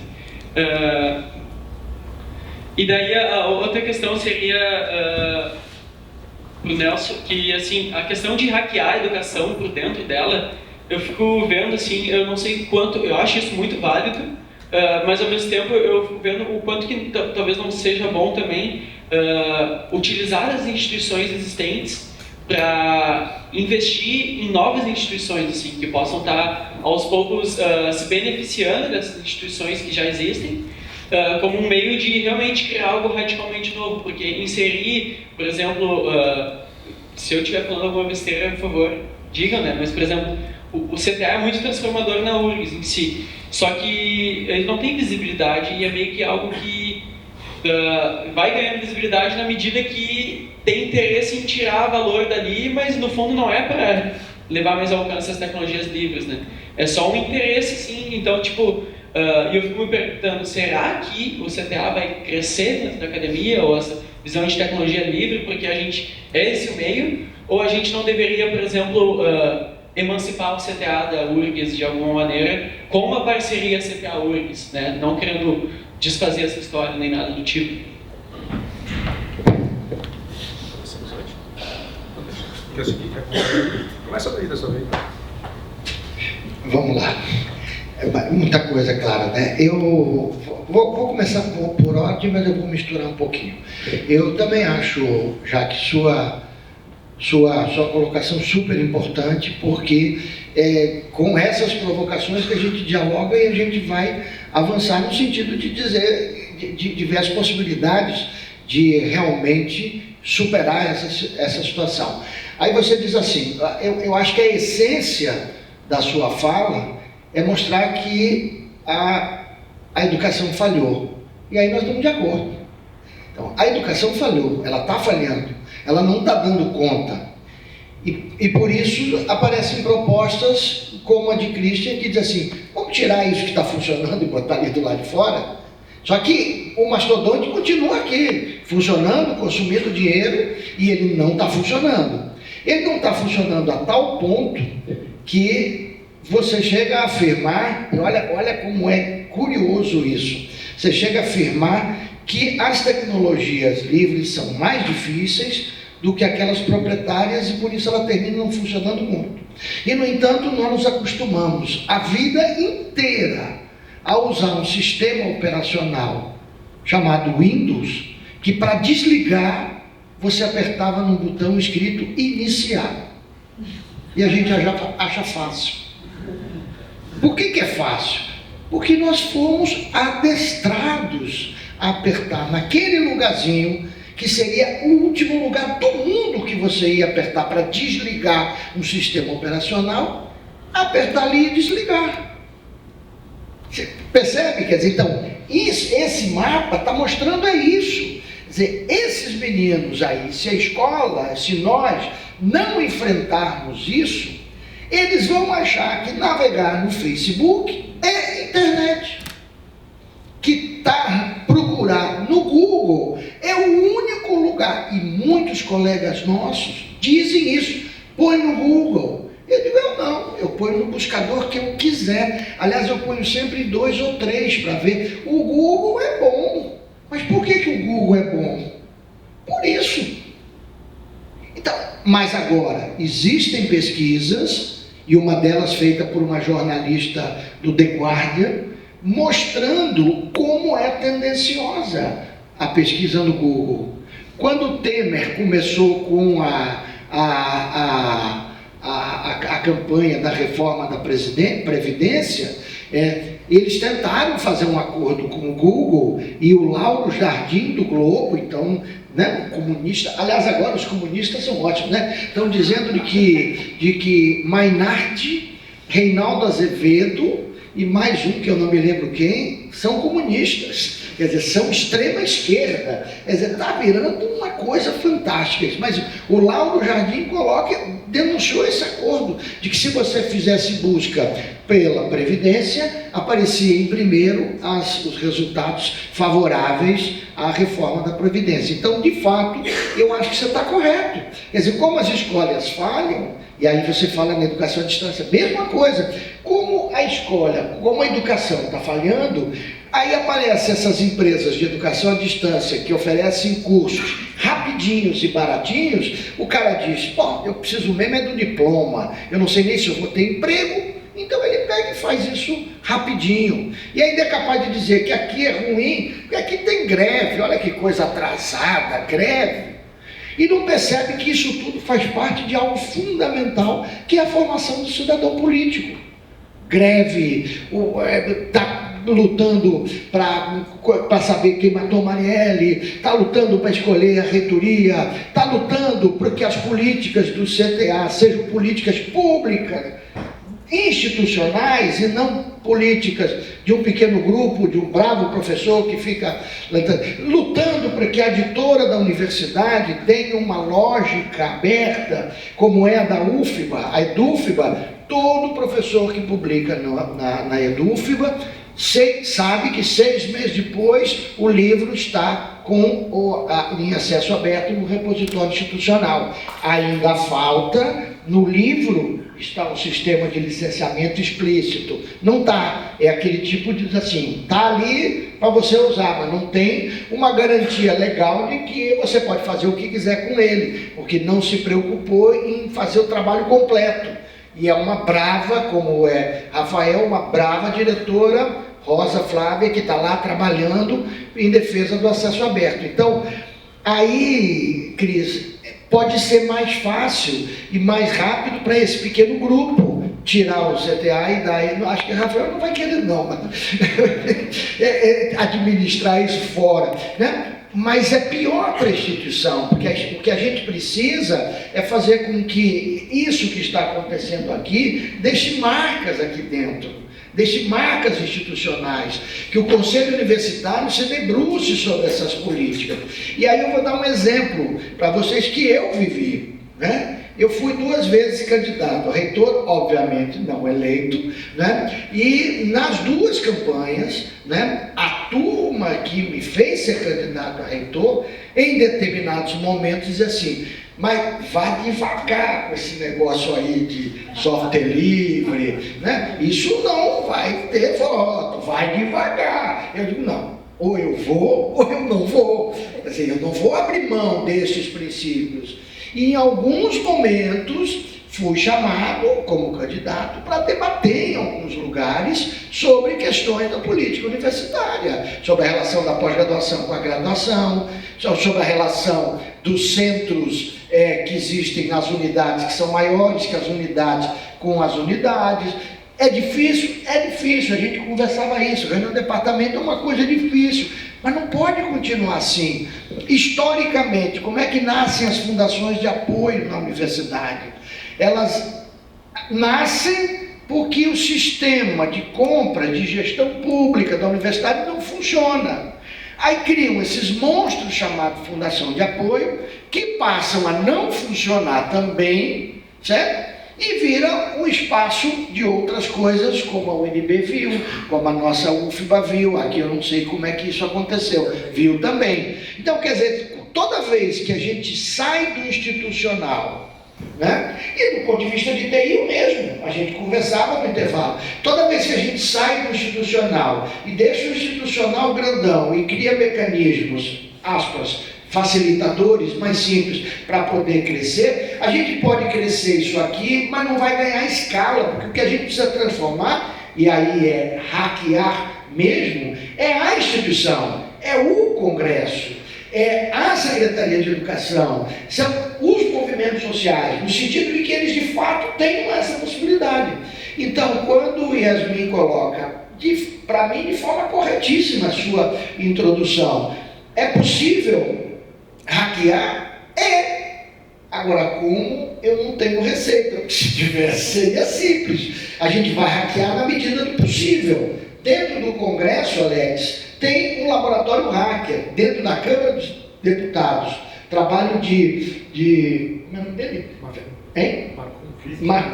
S10: E daí a outra questão seria pro Nelson, que, assim, a questão de hackear a educação por dentro dela, eu fico vendo, assim, eu não sei quanto, eu acho isso muito válido, mas ao mesmo tempo eu fico vendo o quanto que talvez não seja bom também utilizar as instituições existentes para investir em novas instituições, assim, que possam estar aos poucos se beneficiando dessas instituições que já existem, como um meio de realmente criar algo radicalmente novo, porque inserir, por exemplo, se eu estiver falando alguma besteira, por favor, digam, né? Mas, por exemplo, o CTA é muito transformador na URGS em si, só que ele não tem visibilidade e é meio que algo que vai ganhando visibilidade na medida que tem interesse em tirar valor dali, mas no fundo não é para levar mais ao alcance as tecnologias livres, né? É só um interesse, sim. Então, tipo, E eu fico me perguntando, será que o CTA vai crescer dentro da academia, ou essa visão de tecnologia livre, porque a gente é esse o meio, ou a gente não deveria, por exemplo, emancipar o CTA da URGS de alguma maneira, com uma parceria CTA-URGS, né? Não querendo desfazer essa história nem nada do tipo.
S5: Começa daí dessa vez.
S4: Vamos lá. Muita coisa clara, né? Eu vou começar por ordem, mas eu vou misturar um pouquinho. Eu também acho, já que sua colocação super importante, porque é com essas provocações que a gente dialoga e a gente vai avançar no sentido de dizer de diversas possibilidades de realmente superar essa situação. Aí você diz assim, eu acho que a essência da sua fala é mostrar que a educação falhou. E aí nós estamos de acordo. Então, a educação falhou, ela está falhando, ela não está dando conta. E por isso aparecem propostas como a de Christian, que diz assim, vamos tirar isso que está funcionando e botar ali do lado de fora. Só que o mastodonte continua aqui, funcionando, consumindo dinheiro, e ele não está funcionando. Ele não está funcionando a tal ponto que você chega a afirmar, e olha como é curioso isso, você chega a afirmar que as tecnologias livres são mais difíceis do que aquelas proprietárias e por isso ela termina não funcionando muito. E no entanto nós nos acostumamos a vida inteira a usar um sistema operacional chamado Windows, que para desligar você apertava num botão escrito iniciar. E a gente acha fácil. Por que é fácil? Porque nós fomos adestrados a apertar naquele lugarzinho que seria o último lugar do mundo que você ia apertar para desligar um sistema operacional, apertar ali e desligar. Você percebe? Quer dizer, então, esse mapa está mostrando isso. Quer dizer, esses meninos aí, se a escola, se nós não enfrentarmos isso, eles vão achar que navegar no Facebook é internet. Que procurar no Google é o único lugar. E muitos colegas nossos dizem isso. Põe no Google. Eu digo, eu ponho no buscador que eu quiser. Aliás, eu ponho sempre 2 ou 3 para ver. O Google é bom. Mas por que o Google é bom? Por isso. Então, mas agora, existem pesquisas, e uma delas feita por uma jornalista do The Guardian, mostrando como é tendenciosa a pesquisa no Google. Quando o Temer começou com a campanha da reforma da Previdência, eles tentaram fazer um acordo com o Google e o Lauro Jardim do Globo, então, né, comunista, aliás, agora os comunistas são ótimos, né? Estão dizendo de que Mainardi, Reinaldo Azevedo e mais um que eu não me lembro quem, são comunistas, quer dizer, são extrema esquerda, quer dizer, está virando uma coisa fantástica. Mas o Lauro Jardim denunciou esse acordo, de que se você fizesse busca pela Previdência, aparecia em primeiro os resultados favoráveis à reforma da Previdência. Então, de fato, eu acho que você está correto. Quer dizer, como as escolas falham, e aí você fala na educação à distância, mesma coisa, como a educação está falhando, aí aparecem essas empresas de educação à distância que oferecem cursos rapidinhos e baratinhos, o cara diz, eu preciso mesmo do diploma, eu não sei nem se eu vou ter emprego, então ele pega e faz isso rapidinho. E ainda é capaz de dizer que aqui é ruim, porque aqui tem greve, olha que coisa atrasada, greve. E não percebe que isso tudo faz parte de algo fundamental, que é a formação do cidadão político. Greve, está lutando para saber quem matou Marielle, está lutando para escolher a reitoria, está lutando para que as políticas do CTA sejam políticas públicas, institucionais e não políticas de um pequeno grupo, de um bravo professor que fica lutando para que a editora da universidade tenha uma lógica aberta, como é a da UFBA, a EDUFBA. Todo professor que publica na EDUFBA sabe que 6 meses depois o livro está em acesso aberto no repositório institucional. Ainda falta, no livro, está um sistema de licenciamento explícito. Não está. É aquele tipo de, assim, está ali para você usar, mas não tem uma garantia legal de que você pode fazer o que quiser com ele, porque não se preocupou em fazer o trabalho completo. E é uma brava, como é Rafael, uma brava diretora, Rosa Flávia, que está lá trabalhando em defesa do acesso aberto. Então, aí, Cris, pode ser mais fácil e mais rápido para esse pequeno grupo tirar o CTA e daí, acho que o Rafael não vai querer não, mas administrar isso fora, né? Mas é pior para a instituição, porque o que a gente precisa é fazer com que isso que está acontecendo aqui deixe marcas aqui dentro, deixe marcas institucionais, que o Conselho Universitário se debruce sobre essas políticas. E aí eu vou dar um exemplo para vocês que eu vivi, né? Eu fui 2 vezes candidato a reitor, obviamente não eleito, né? E nas 2 campanhas, né, a turma que me fez ser candidato a reitor, em determinados momentos, dizia assim: mas vá devagar com esse negócio aí de software livre, né? Isso não vai ter voto, vai devagar. Eu digo, não, ou eu vou ou eu não vou. Assim, eu não vou abrir mão desses princípios. E em alguns momentos fui chamado como candidato para debater em alguns lugares sobre questões da política universitária, sobre a relação da pós-graduação com a graduação, sobre a relação dos centros que existem nas unidades, que são maiores que as unidades, com as unidades. É difícil, a gente conversava isso, reunião de departamento é uma coisa difícil, mas não pode continuar assim. Historicamente, como é que nascem as fundações de apoio na universidade? Elas nascem porque o sistema de compra, de gestão pública da universidade não funciona. Aí criam esses monstros chamados Fundação de Apoio, que passam a não funcionar também, certo? E vira um espaço de outras coisas, como a UNB viu, como a nossa UFBA viu, aqui eu não sei como é que isso aconteceu, viu também. Então, quer dizer, toda vez que a gente sai do institucional, né? E do ponto de vista de TI mesmo, a gente conversava no intervalo, toda vez que a gente sai do institucional e deixa o institucional grandão e cria mecanismos, aspas, facilitadores mais simples para poder crescer, a gente pode crescer isso aqui, mas não vai ganhar escala, porque o que a gente precisa transformar, e aí é hackear mesmo, é a instituição, é o Congresso, é a Secretaria de Educação, são os movimentos sociais, no sentido de que eles de fato tenham essa possibilidade. Então, quando o Yasmin coloca, para mim, de forma corretíssima a sua introdução, é possível hackear? É. Agora, como eu não tenho receita? Se tivesse, seria simples. A gente vai hackear na medida do possível. Dentro do Congresso, Alex, tem um laboratório hacker. Dentro da Câmara dos Deputados. Trabalho de como é o nome dele? Hein?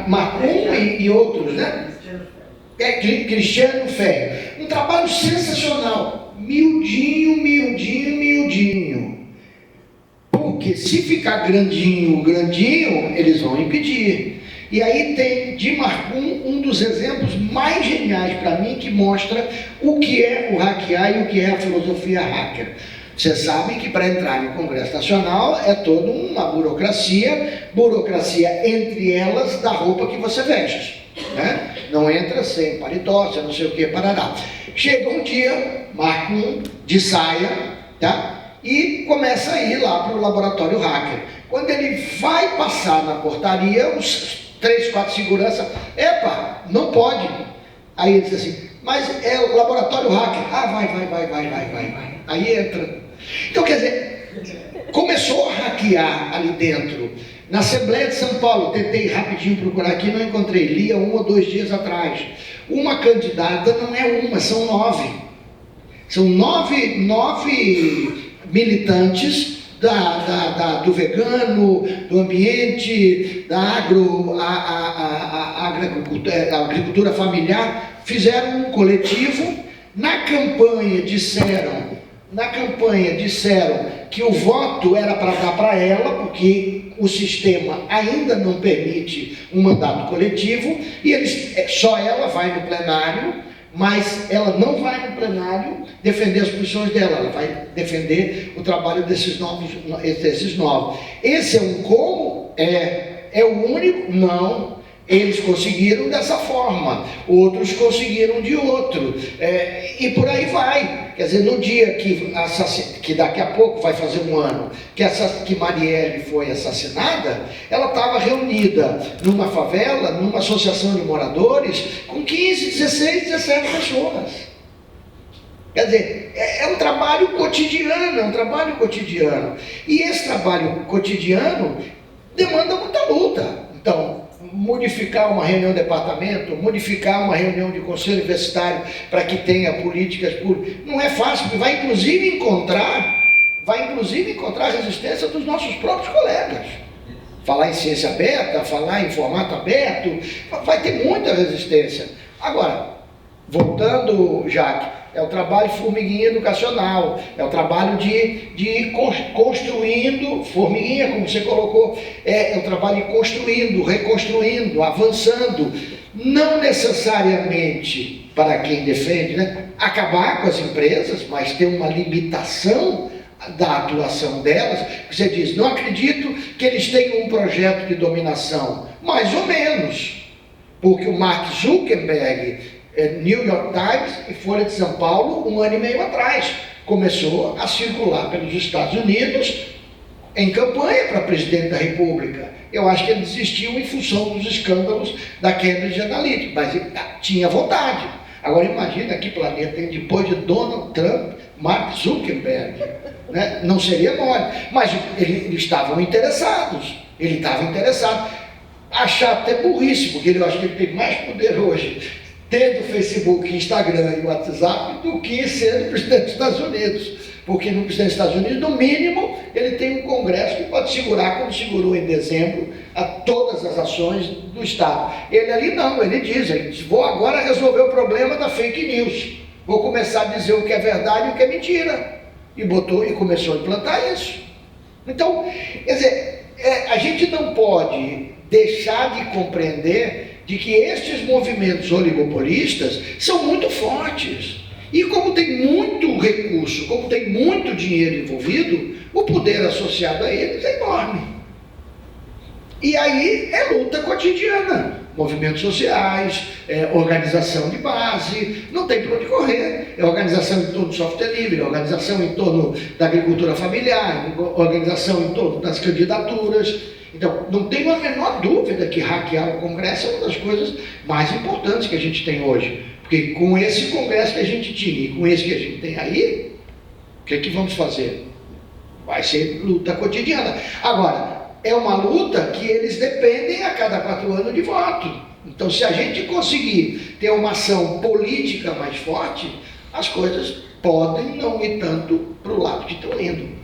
S4: Marcon e outros, né? Cristiano Ferro. Um trabalho sensacional. Miudinho. Porque se ficar grandinho, eles vão impedir. E aí tem de Marcum um dos exemplos mais geniais para mim, que mostra o que é o hackear e o que é a filosofia hacker. Você sabe que para entrar no Congresso Nacional é toda uma burocracia entre elas da roupa que você veste, né? Não entra sem paletó, sem não sei o que, parará. Chega um dia, Marcum de saia, tá? E começa a ir lá para o laboratório hacker. Quando ele vai passar na portaria, os 3, 4 seguranças, epa, não pode. Aí ele diz assim, mas é o laboratório hacker. Ah, vai. Aí entra. Então, quer dizer, começou a hackear ali dentro. Na Assembleia de São Paulo, tentei rapidinho procurar aqui, não encontrei, li há 1 ou 2 dias atrás. Uma candidata não é uma, são 9. São 9 militantes do vegano, do ambiente, da agricultura familiar, fizeram um coletivo Na campanha disseram que o voto era para dar para ela, porque o sistema ainda não permite um mandato coletivo, e só ela vai no plenário, mas ela não vai no plenário defender as posições dela, ela vai defender o trabalho desses novos. Esse é um como? É o único? Não. Eles conseguiram dessa forma, outros conseguiram de outro, e por aí vai. Quer dizer, no dia que daqui a pouco vai fazer um ano, que Marielle foi assassinada, ela estava reunida numa favela, numa associação de moradores, com 15, 16, 17 pessoas. Quer dizer, é um trabalho cotidiano, e esse trabalho cotidiano demanda muita luta. Então, modificar uma reunião de departamento, modificar uma reunião de conselho universitário para que tenha políticas públicas, não é fácil, porque vai inclusive encontrar a resistência dos nossos próprios colegas. Falar em ciência aberta, falar em formato aberto, vai ter muita resistência. Agora, voltando, Jaque, é o trabalho formiguinha educacional, é o trabalho de ir construindo, formiguinha, como você colocou, é o trabalho de ir construindo, reconstruindo, avançando, não necessariamente para quem defende, né, acabar com as empresas, mas ter uma limitação da atuação delas. Você diz, não acredito que eles tenham um projeto de dominação, mais ou menos, porque o Mark Zuckerberg, New York Times e Folha de São Paulo, 1 ano e meio atrás, começou a circular pelos Estados Unidos em campanha para presidente da República. Eu acho que ele desistiu em função dos escândalos da Cambridge Analytica, mas ele tinha vontade. Agora imagina que planeta tem depois de Donald Trump, Mark Zuckerberg, né? Não seria mole, mas eles estavam interessados, ele estava interessado. Achar até burrice, porque eu acho que ele tem mais poder hoje tendo Facebook, Instagram e WhatsApp do que sendo presidente dos Estados Unidos. Porque no presidente dos Estados Unidos, no mínimo, ele tem um congresso que pode segurar, como segurou em dezembro, a todas as ações do Estado. Ele ali não, ele diz, vou agora resolver o problema da fake news. Vou começar a dizer o que é verdade e o que é mentira. E começou a implantar isso. Então, quer dizer, a gente não pode deixar de compreender de que estes movimentos oligopolistas são muito fortes. E como tem muito recurso, como tem muito dinheiro envolvido, o poder associado a eles é enorme. E aí é luta cotidiana. Movimentos sociais, organização de base, não tem para onde correr. É organização em torno do software livre, organização em torno da agricultura familiar, organização em torno das candidaturas. Então, não tenho a menor dúvida que hackear o Congresso é uma das coisas mais importantes que a gente tem hoje. Porque com esse Congresso que a gente tinha e com esse que a gente tem aí, o que vamos fazer? Vai ser luta cotidiana. Agora, é uma luta que eles dependem a cada 4 anos de voto. Então, se a gente conseguir ter uma ação política mais forte, as coisas podem não ir tanto para o lado que estão indo.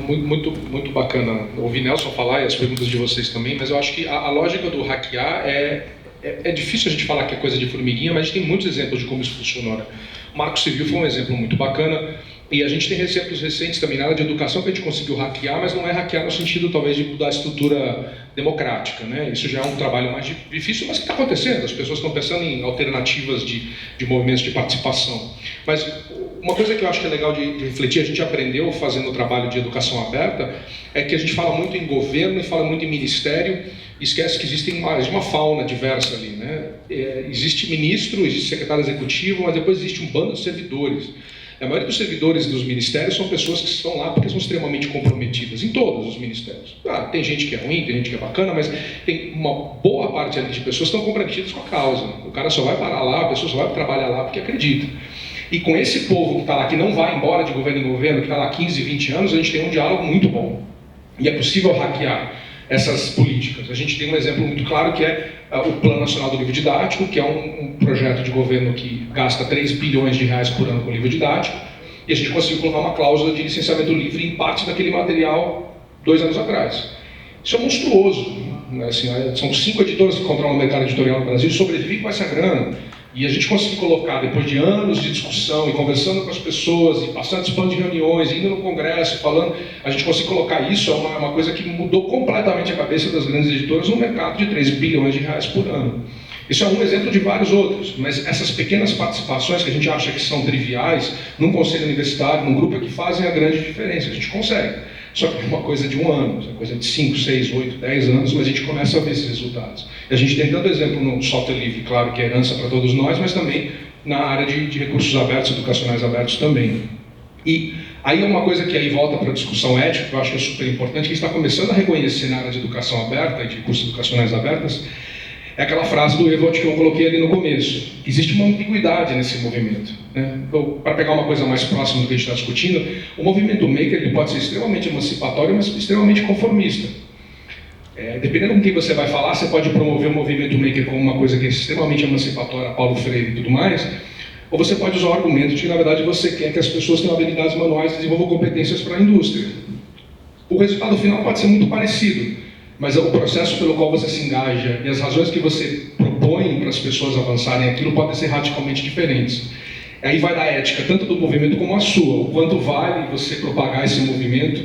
S5: Muito bacana ouvir Nelson falar e as perguntas de vocês também, mas eu acho que a lógica do hackear é difícil a gente falar que é coisa de formiguinha, mas a gente tem muitos exemplos de como isso funciona. O Marco Civil foi um exemplo muito bacana, e a gente tem exemplos recentes também na área de educação que a gente conseguiu hackear, mas não é hackear no sentido talvez de mudar a estrutura democrática, né? Isso já é um trabalho mais difícil, mas que está acontecendo, as pessoas estão pensando em alternativas de movimentos de participação. Mas uma coisa que eu acho que é legal de refletir, a gente aprendeu fazendo o trabalho de educação aberta, é que a gente fala muito em governo e fala muito em ministério, e esquece que existe uma fauna diversa ali, né? Existe ministro, existe secretário executivo, mas depois existe um bando de servidores. A maioria dos servidores dos ministérios são pessoas que estão lá porque são extremamente comprometidas, em todos os ministérios. Tem gente que é ruim, tem gente que é bacana, mas tem uma boa parte ali de pessoas que estão comprometidas com a causa. O cara só vai parar lá, a pessoa só vai trabalhar lá porque acredita. E com esse povo que está lá, que não vai embora de governo em governo, que está lá 15, 20 anos, a gente tem um diálogo muito bom. E é possível hackear essas políticas. A gente tem um exemplo muito claro que é o Plano Nacional do Livro Didático, que é um projeto de governo que gasta 3 bilhões de reais por ano com livro didático, e a gente conseguiu colocar uma cláusula de licenciamento livre em parte daquele material 2 anos atrás. Isso é monstruoso, né? Assim, são 5 editoras que controlam o mercado editorial no Brasil, sobrevive com essa grana. E a gente conseguir colocar, depois de anos de discussão e conversando com as pessoas, e participando de reuniões, indo no congresso, falando, a gente conseguir colocar isso é uma coisa que mudou completamente a cabeça das grandes editoras num mercado de 3 bilhões de reais por ano. Isso é um exemplo de vários outros, mas essas pequenas participações que a gente acha que são triviais, num conselho universitário, num grupo, é que fazem a grande diferença. A gente consegue. Só que é uma coisa de 1 ano, é uma coisa de 5, 6, 8, 10 anos, mas a gente começa a ver esses resultados. E a gente tem tanto exemplo no software livre, claro que é herança para todos nós, mas também na área de recursos abertos, educacionais abertos também. E aí é uma coisa que aí volta para a discussão ética, que eu acho que é super importante, que está começando a reconhecer na área de educação aberta e de recursos educacionais abertos, é aquela frase do Evolt que eu coloquei ali no começo. Existe uma ambiguidade nesse movimento, né? Então, para pegar uma coisa mais próxima do que a gente está discutindo, o movimento maker ele pode ser extremamente emancipatório, mas extremamente conformista. Dependendo com quem você vai falar, você pode promover o movimento maker como uma coisa que é extremamente emancipatória, Paulo Freire e tudo mais, ou você pode usar o argumento de que, na verdade, você quer que as pessoas tenham habilidades manuais e desenvolvam competências para a indústria. O resultado final pode ser muito parecido, mas o processo pelo qual você se engaja e as razões que você propõe para as pessoas avançarem aquilo podem ser radicalmente diferentes. Aí vai da ética, tanto do movimento como a sua, o quanto vale você propagar esse movimento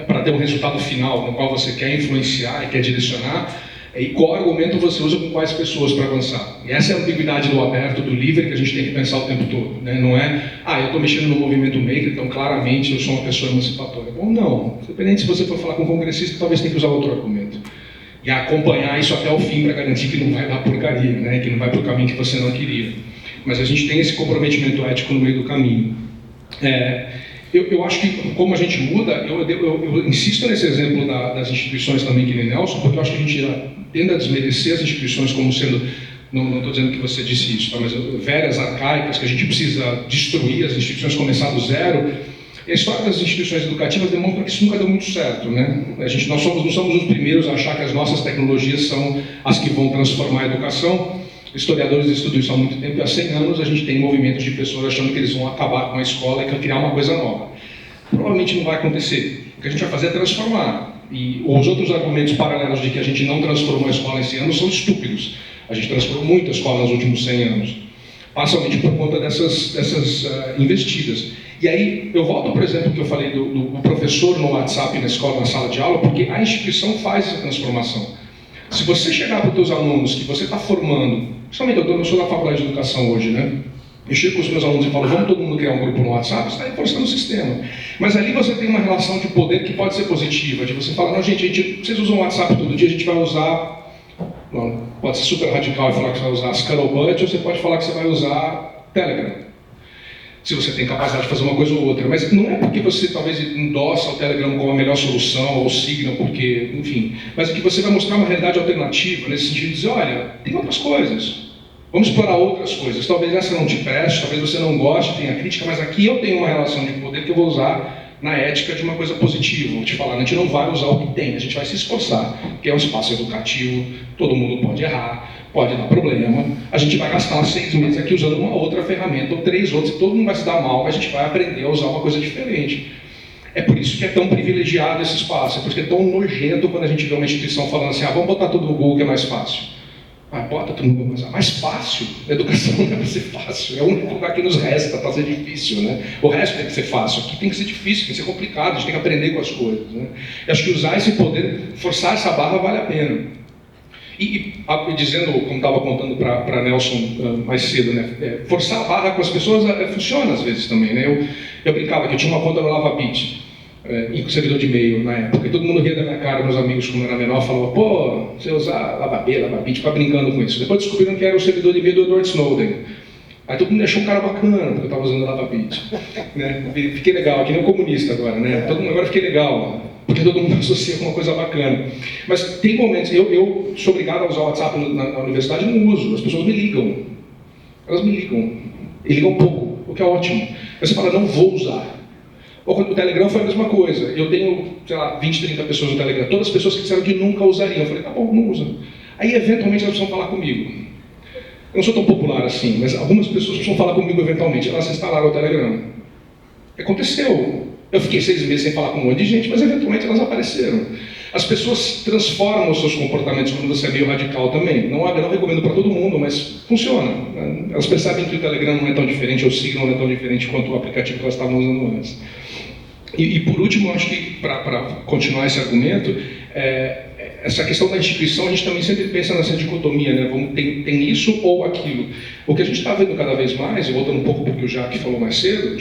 S5: para ter um resultado final no qual você quer influenciar e quer direcionar, e qual argumento você usa com quais pessoas para avançar. E essa é a ambiguidade do aberto, do livre, que a gente tem que pensar o tempo todo, né? Não é, eu estou mexendo no movimento maker, então claramente eu sou uma pessoa emancipatória. Bom, não. Independente se você for falar com um congressista, talvez tenha que usar outro argumento. E acompanhar isso até o fim para garantir que não vai dar porcaria, né? Que não vai para o caminho que você não queria. Mas a gente tem esse comprometimento ético no meio do caminho. Eu acho que, como a gente muda, eu insisto nesse exemplo das instituições também, que nem Nelson, porque eu acho que a gente tende a desmerecer as instituições como sendo, não estou dizendo que você disse isso, tá? Mas velhas, arcaicas, que a gente precisa destruir, as instituições começar do zero. E a história das instituições educativas demonstra que isso nunca deu não certo, né? Nós não somos os primeiros a achar que as nossas tecnologias são as que vão transformar a educação. Historiadores estudam isso há muito tempo, e há 100 anos a gente tem movimentos de pessoas achando que eles vão acabar com a escola e criar uma coisa nova. Provavelmente não vai acontecer. O que a gente vai fazer é transformar. E os outros argumentos paralelos de que a gente não transformou a escola esse ano são estúpidos. A gente transformou muito a escola nos últimos 100 anos, parcialmente por conta dessas investidas. E aí, eu volto, por exemplo, que eu falei do professor no WhatsApp na escola, na sala de aula, porque a instituição faz essa transformação. Se você chegar para os seus alunos que você está formando, principalmente eu sou da faculdade de educação hoje, né? Eu chego com os meus alunos e falo, vamos todo mundo criar um grupo no WhatsApp, você está reforçando o sistema. Mas ali você tem uma relação de poder que pode ser positiva, de você falar, não, gente, vocês usam o WhatsApp todo dia, a gente vai usar, pode ser super radical e falar que você vai usar Scuttlebutt, ou você pode falar que você vai usar Telegram. Se você tem capacidade de fazer uma coisa ou outra. Mas não é porque você talvez endossa o Telegram como a melhor solução, ou o Signal, porque, enfim. Mas é que você vai mostrar uma realidade alternativa, nesse sentido de dizer, olha, tem outras coisas. Vamos explorar outras coisas. Talvez essa não te preste, talvez você não goste, tenha crítica, mas aqui eu tenho uma relação de poder que eu vou usar na ética de uma coisa positiva. Vou te falar, a gente não vai usar o que tem, a gente vai se esforçar, que é um espaço educativo, todo mundo pode errar, pode dar problema, a gente vai gastar 6 meses aqui usando uma outra ferramenta, ou 3 outras, e todo mundo vai se dar mal, mas a gente vai aprender a usar uma coisa diferente. É por isso que é tão privilegiado esse espaço, é por isso que é tão nojento quando a gente vê uma instituição falando assim, vamos botar tudo no Google que é mais fácil. Bota tudo no Google, mas é mais fácil. A educação não é para ser fácil, é o único lugar que nos resta para ser difícil, né? O resto tem que ser fácil, aqui tem que ser difícil, tem que ser complicado, a gente tem que aprender com as coisas, né? Eu acho que usar esse poder, forçar essa barra vale a pena. E dizendo, como estava contando para Nelson mais cedo, né? Forçar a barra com as pessoas funciona às vezes também, né? Eu brincava que eu tinha uma conta no LavaBit, com servidor de e-mail na época, e todo mundo ria da minha cara, meus amigos, quando eu era menor, falavam, pô, você usar LavaBit, ficava brincando com isso. Depois descobriram que era o servidor de e-mail do Edward Snowden. Aí todo mundo achou um cara bacana, porque eu estava usando LavaBit. Né? Fiquei legal, que nem um comunista agora, né? Todo mundo agora fiquei legal, porque todo mundo associa com uma coisa bacana. Mas tem momentos, eu sou obrigado a usar o WhatsApp na universidade, não uso, as pessoas me ligam. Elas me ligam, e ligam pouco, o que é ótimo. Aí você fala, não vou usar. Ou quando o Telegram foi a mesma coisa. Eu tenho, sei lá, 20, 30 pessoas no Telegram. Todas as pessoas que disseram que nunca usariam. Eu falei, tá bom, não usa. Aí, eventualmente, elas precisam falar comigo. Eu não sou tão popular assim, mas algumas pessoas precisam falar comigo eventualmente. Elas instalaram o Telegram. Aconteceu. Eu fiquei 6 meses sem falar com um monte de gente, mas eventualmente elas apareceram. As pessoas transformam os seus comportamentos quando você é meio radical também. Não recomendo para todo mundo, mas funciona. Elas percebem que o Telegram não é tão diferente, ou o Signal não é tão diferente quanto o aplicativo que elas estavam usando antes. E por último, acho que para continuar esse argumento, essa questão da instituição, a gente também sempre pensa nessa dicotomia, né? Tem isso ou aquilo. O que a gente está vendo cada vez mais, e voltando um pouco porque o Jack falou mais cedo,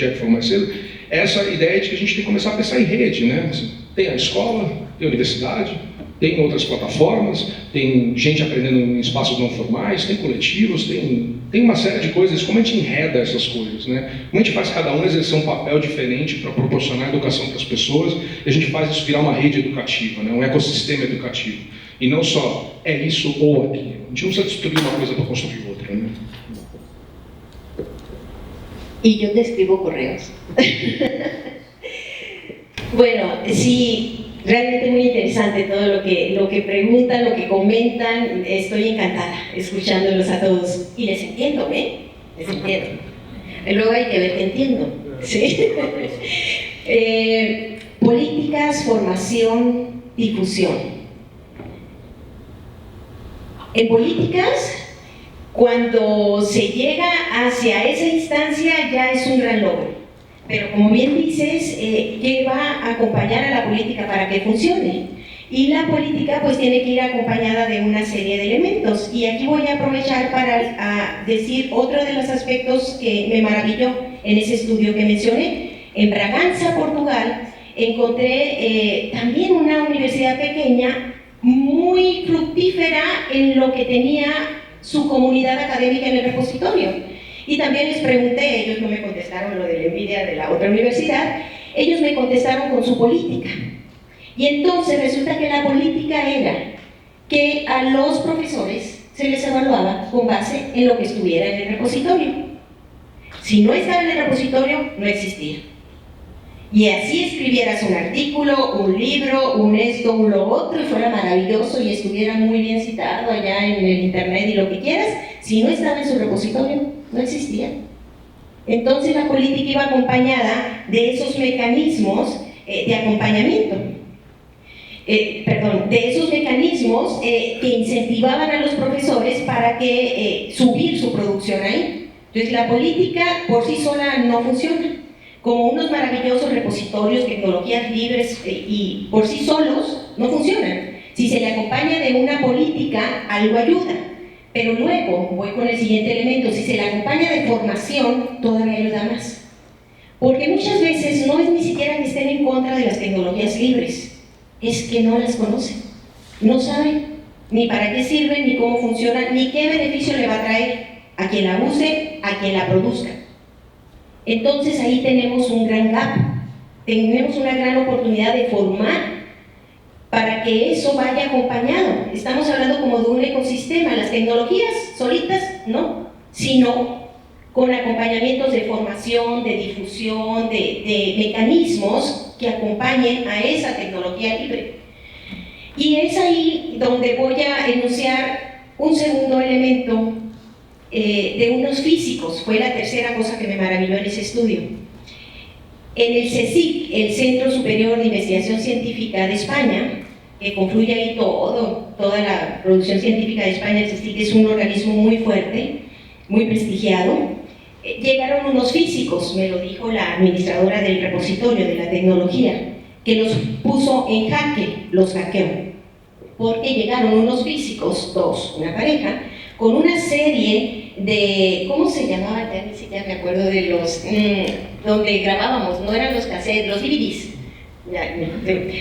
S5: é essa ideia de que a gente tem que começar a pensar em rede, né? Tem a escola, tem a universidade, tem outras plataformas, tem gente aprendendo em espaços não formais, tem coletivos, tem uma série de coisas. Como a gente enreda essas coisas, né? Como a gente faz cada um exercer um papel diferente para proporcionar educação para as pessoas, e a gente faz isso virar uma rede educativa, né? Um ecossistema educativo. E não só é isso ou aquilo. A gente não precisa destruir uma coisa para construir outra, né?
S1: Y yo te escribo correos. Bueno, sí, realmente muy interesante todo lo que preguntan, lo que comentan. Estoy encantada escuchándolos a todos. Y les entiendo, ¿eh? Les entiendo. Luego hay que ver que entiendo. ¿Sí? Políticas, formación, difusión. En políticas, cuando se llega hacia esa instancia ya es un gran logro, pero como bien dices, ¿qué va a acompañar a la política para que funcione? Y la política pues tiene que ir acompañada de una serie de elementos, y aquí voy a aprovechar para decir otro de los aspectos que me maravilló en ese estudio que mencioné. En Braganza, Portugal, encontré también una universidad pequeña muy fructífera en lo que tenía su comunidad académica en el repositorio. Y también les pregunté, ellos no me contestaron lo de la envidia de la otra universidad, ellos me contestaron con su política. Y entonces resulta que la política era que a los profesores se les evaluaba con base en lo que estuviera en el repositorio. Si no estaba en el repositorio, no existía. Y así escribieras un artículo, un libro, un esto, un lo otro, y fuera maravilloso y estuviera muy bien citado allá en el internet y lo que quieras, si no estaba en su repositorio, no existía. Entonces la política iba acompañada de esos mecanismos de acompañamiento. De esos mecanismos que incentivaban a los profesores para que subir su producción ahí. Entonces la política por sí sola no funciona. Como unos maravillosos repositorios, tecnologías libres y por sí solos no funcionan. Si se le acompaña de una política, algo ayuda. Pero luego, voy con el siguiente elemento, si se le acompaña de formación, todavía ayuda más. Porque muchas veces no es ni siquiera que estén en contra de las tecnologías libres, es que no las conocen, no saben ni para qué sirven, ni cómo funcionan, ni qué beneficio le va a traer a quien la use, a quien la produzca. Entonces ahí tenemos un gran gap, tenemos una gran oportunidad de formar para que eso vaya acompañado. Estamos hablando como de un ecosistema, las tecnologías solitas no, sino con acompañamientos de formación, de difusión, de mecanismos que acompañen a esa tecnología libre. Y es ahí donde voy a enunciar un segundo elemento de unos físicos. Fue la tercera cosa que me maravilló en ese estudio. En el CSIC, el Centro Superior de Investigación Científica de España, que confluye ahí toda la producción científica de España, el CSIC es un organismo muy fuerte, muy prestigiado. Llegaron unos físicos, me lo dijo la administradora del repositorio de la tecnología, que los puso en jaque, los hackeó, porque llegaron unos físicos, una pareja, con una serie de, ¿cómo se llamaba? Ya ni siquiera me acuerdo de los, donde grabábamos, no eran los cassettes, los DVDs,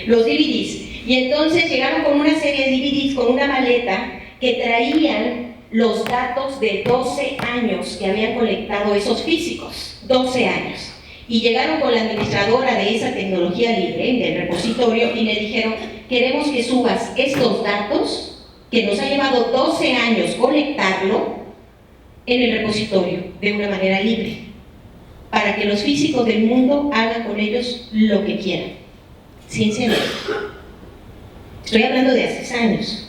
S1: los DVDs. Y entonces llegaron con una serie de DVDs, con una maleta, que traían los datos de 12 años que habían colectado esos físicos, 12 años. Y llegaron con la administradora de esa tecnología libre, del repositorio, y le dijeron, queremos que subas estos datos, que nos ha llevado 12 años colectarlo, en el repositorio, de una manera libre, para que los físicos del mundo hagan con ellos lo que quieran. Ciencia abierta. Estoy hablando de hace años.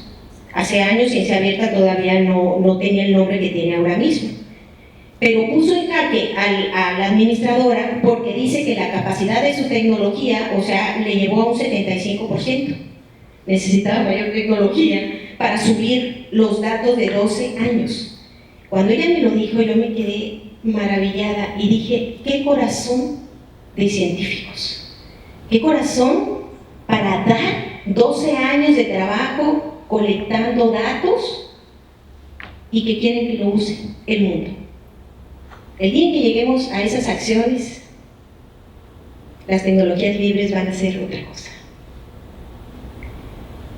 S1: Hace años Ciencia Abierta todavía no tenía el nombre que tiene ahora mismo. pero puso en jaque a la administradora porque dice que la capacidad de su tecnología, o sea, le llevó a un 75%. Necesitaba mayor tecnología para subir los datos de 12 años. Cuando ella me lo dijo, yo me quedé maravillada y dije, qué corazón de científicos, qué corazón para dar 12 años de trabajo colectando datos y que quieren que lo use el mundo. El día en que lleguemos a esas acciones, las tecnologías libres van a ser otra cosa.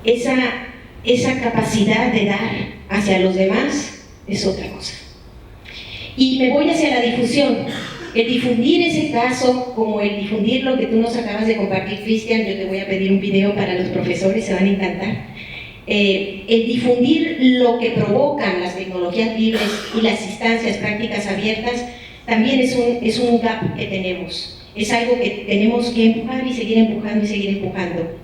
S1: Esa capacidad de dar hacia los demás es otra cosa. Y me voy hacia la difusión. El difundir ese caso, como el difundir lo que tú nos acabas de compartir, Cristian, yo te voy a pedir un video para los profesores, se van a encantar. El difundir lo que provocan las tecnologías libres y las instancias prácticas abiertas también es un gap que tenemos. Es algo que tenemos que empujar y seguir empujando y seguir empujando.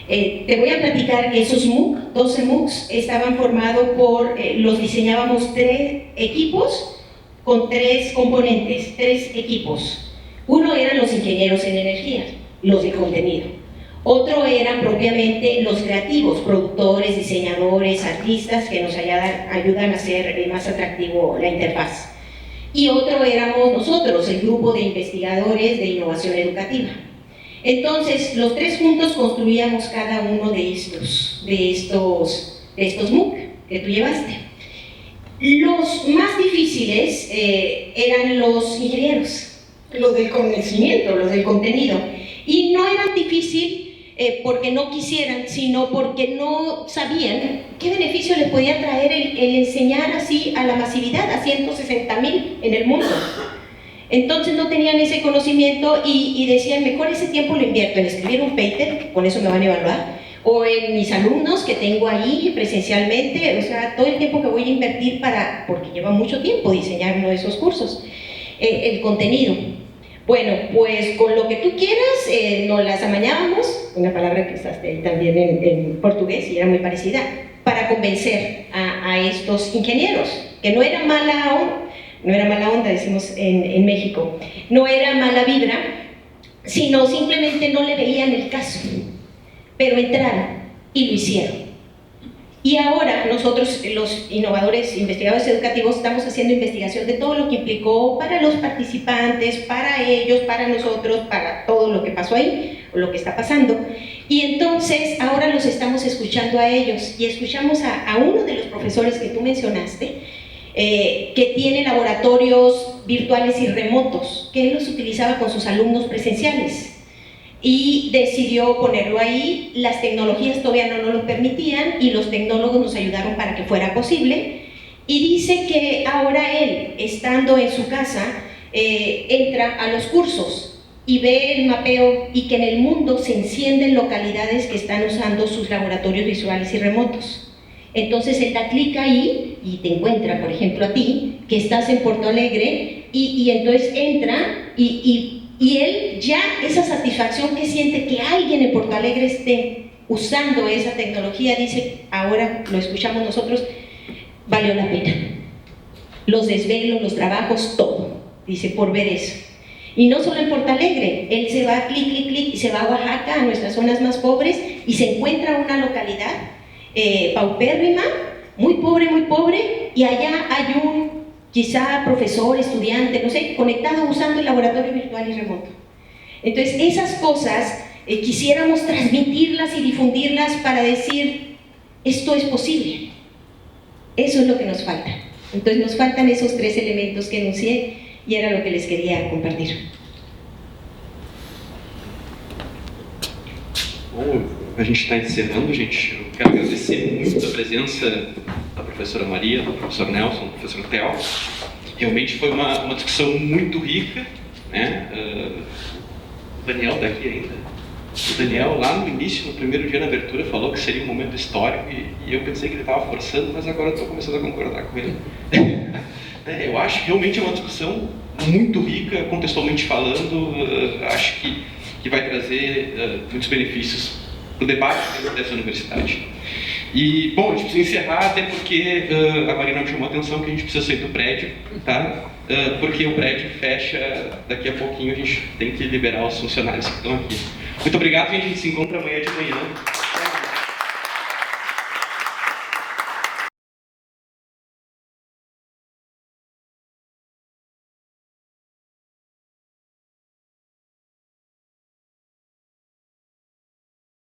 S1: Te voy a platicar que esos MOOC, 12 MOOCs, estaban formados por, los diseñábamos 3 equipos con 3 componentes, 3 equipos. Uno eran los ingenieros en energía, los de contenido. Otro eran propiamente los creativos, productores, diseñadores, artistas que nos ayudan a hacer más atractivo la interfaz. Y otro éramos nosotros, el grupo de investigadores de innovación educativa. Entonces, los 3 juntos construíamos cada uno de estos MOOC que tú llevaste. Los más difíciles eran los ingenieros, los del conocimiento, los del contenido. Y no eran difíciles porque no quisieran, sino porque no sabían qué beneficio les podía traer el enseñar así a la masividad, a 160,000 en el mundo. Entonces no tenían ese conocimiento y decían, mejor ese tiempo lo invierto en escribir un paper, con eso me van a evaluar, o en mis alumnos que tengo ahí presencialmente, o sea, todo el tiempo que voy a invertir porque lleva mucho tiempo diseñar uno de esos cursos, el contenido. Bueno, pues con lo que tú quieras, nos las amañábamos, una palabra que usaste ahí también en portugués y era muy parecida, para convencer a estos ingenieros, que no era mala onda, decimos en México, no era mala vibra, sino simplemente no le veían el caso, pero entraron y lo hicieron. Y ahora nosotros, los innovadores, investigadores educativos, estamos haciendo investigación de todo lo que implicó para los participantes, para ellos, para nosotros, para todo lo que pasó ahí, o lo que está pasando. Y entonces ahora los estamos escuchando a ellos, y escuchamos a uno de los profesores que tú mencionaste, que tiene laboratorios virtuales y remotos, que él los utilizaba con sus alumnos presenciales. Y decidió ponerlo ahí, las tecnologías todavía no nos lo permitían y los tecnólogos nos ayudaron para que fuera posible. Y dice que ahora él, estando en su casa, entra a los cursos y ve el mapeo y que en el mundo se encienden localidades que están usando sus laboratorios visuales y remotos. Entonces él da clic ahí y te encuentra, por ejemplo, a ti, que estás en Porto Alegre y entonces entra y él ya, esa satisfacción que siente que alguien en Porto Alegre esté usando esa tecnología, dice, ahora lo escuchamos nosotros, valió la pena. Los desvelos, los trabajos, todo, dice, por ver eso. Y no solo en Porto Alegre, él se va clic y se va a Oaxaca, a nuestras zonas más pobres, y se encuentra una localidad paupérrima, muy pobre, y allá hay un quizá profesor, estudiante, no sé, conectado usando el laboratorio virtual y remoto. Entonces esas cosas quisiéramos transmitirlas y difundirlas para decir, esto es posible. Eso es lo que nos falta. Entonces nos faltan esos 3 elementos que enuncié y era lo que les quería compartir.
S3: Bom, a gente está encerrando, gente. Eu quero agradecer muito a presença da professora Maria, do professor Nelson, do professor Theo. Realmente foi uma discussão muito rica, né? O Daniel está aqui ainda. O Daniel, lá no início, no primeiro dia na abertura, falou que seria um momento histórico e eu pensei que ele estava forçando, mas agora estou começando a concordar com ele. Eu acho que realmente é uma discussão muito rica, contextualmente falando. Acho que vai trazer muitos benefícios para o debate dessa universidade. E, bom, a gente precisa encerrar, até porque a Marina me chamou a atenção que a gente precisa sair do prédio, tá? Porque o prédio fecha daqui a pouquinho, a gente tem que liberar os funcionários que estão aqui. Muito obrigado e a gente se encontra amanhã de manhã.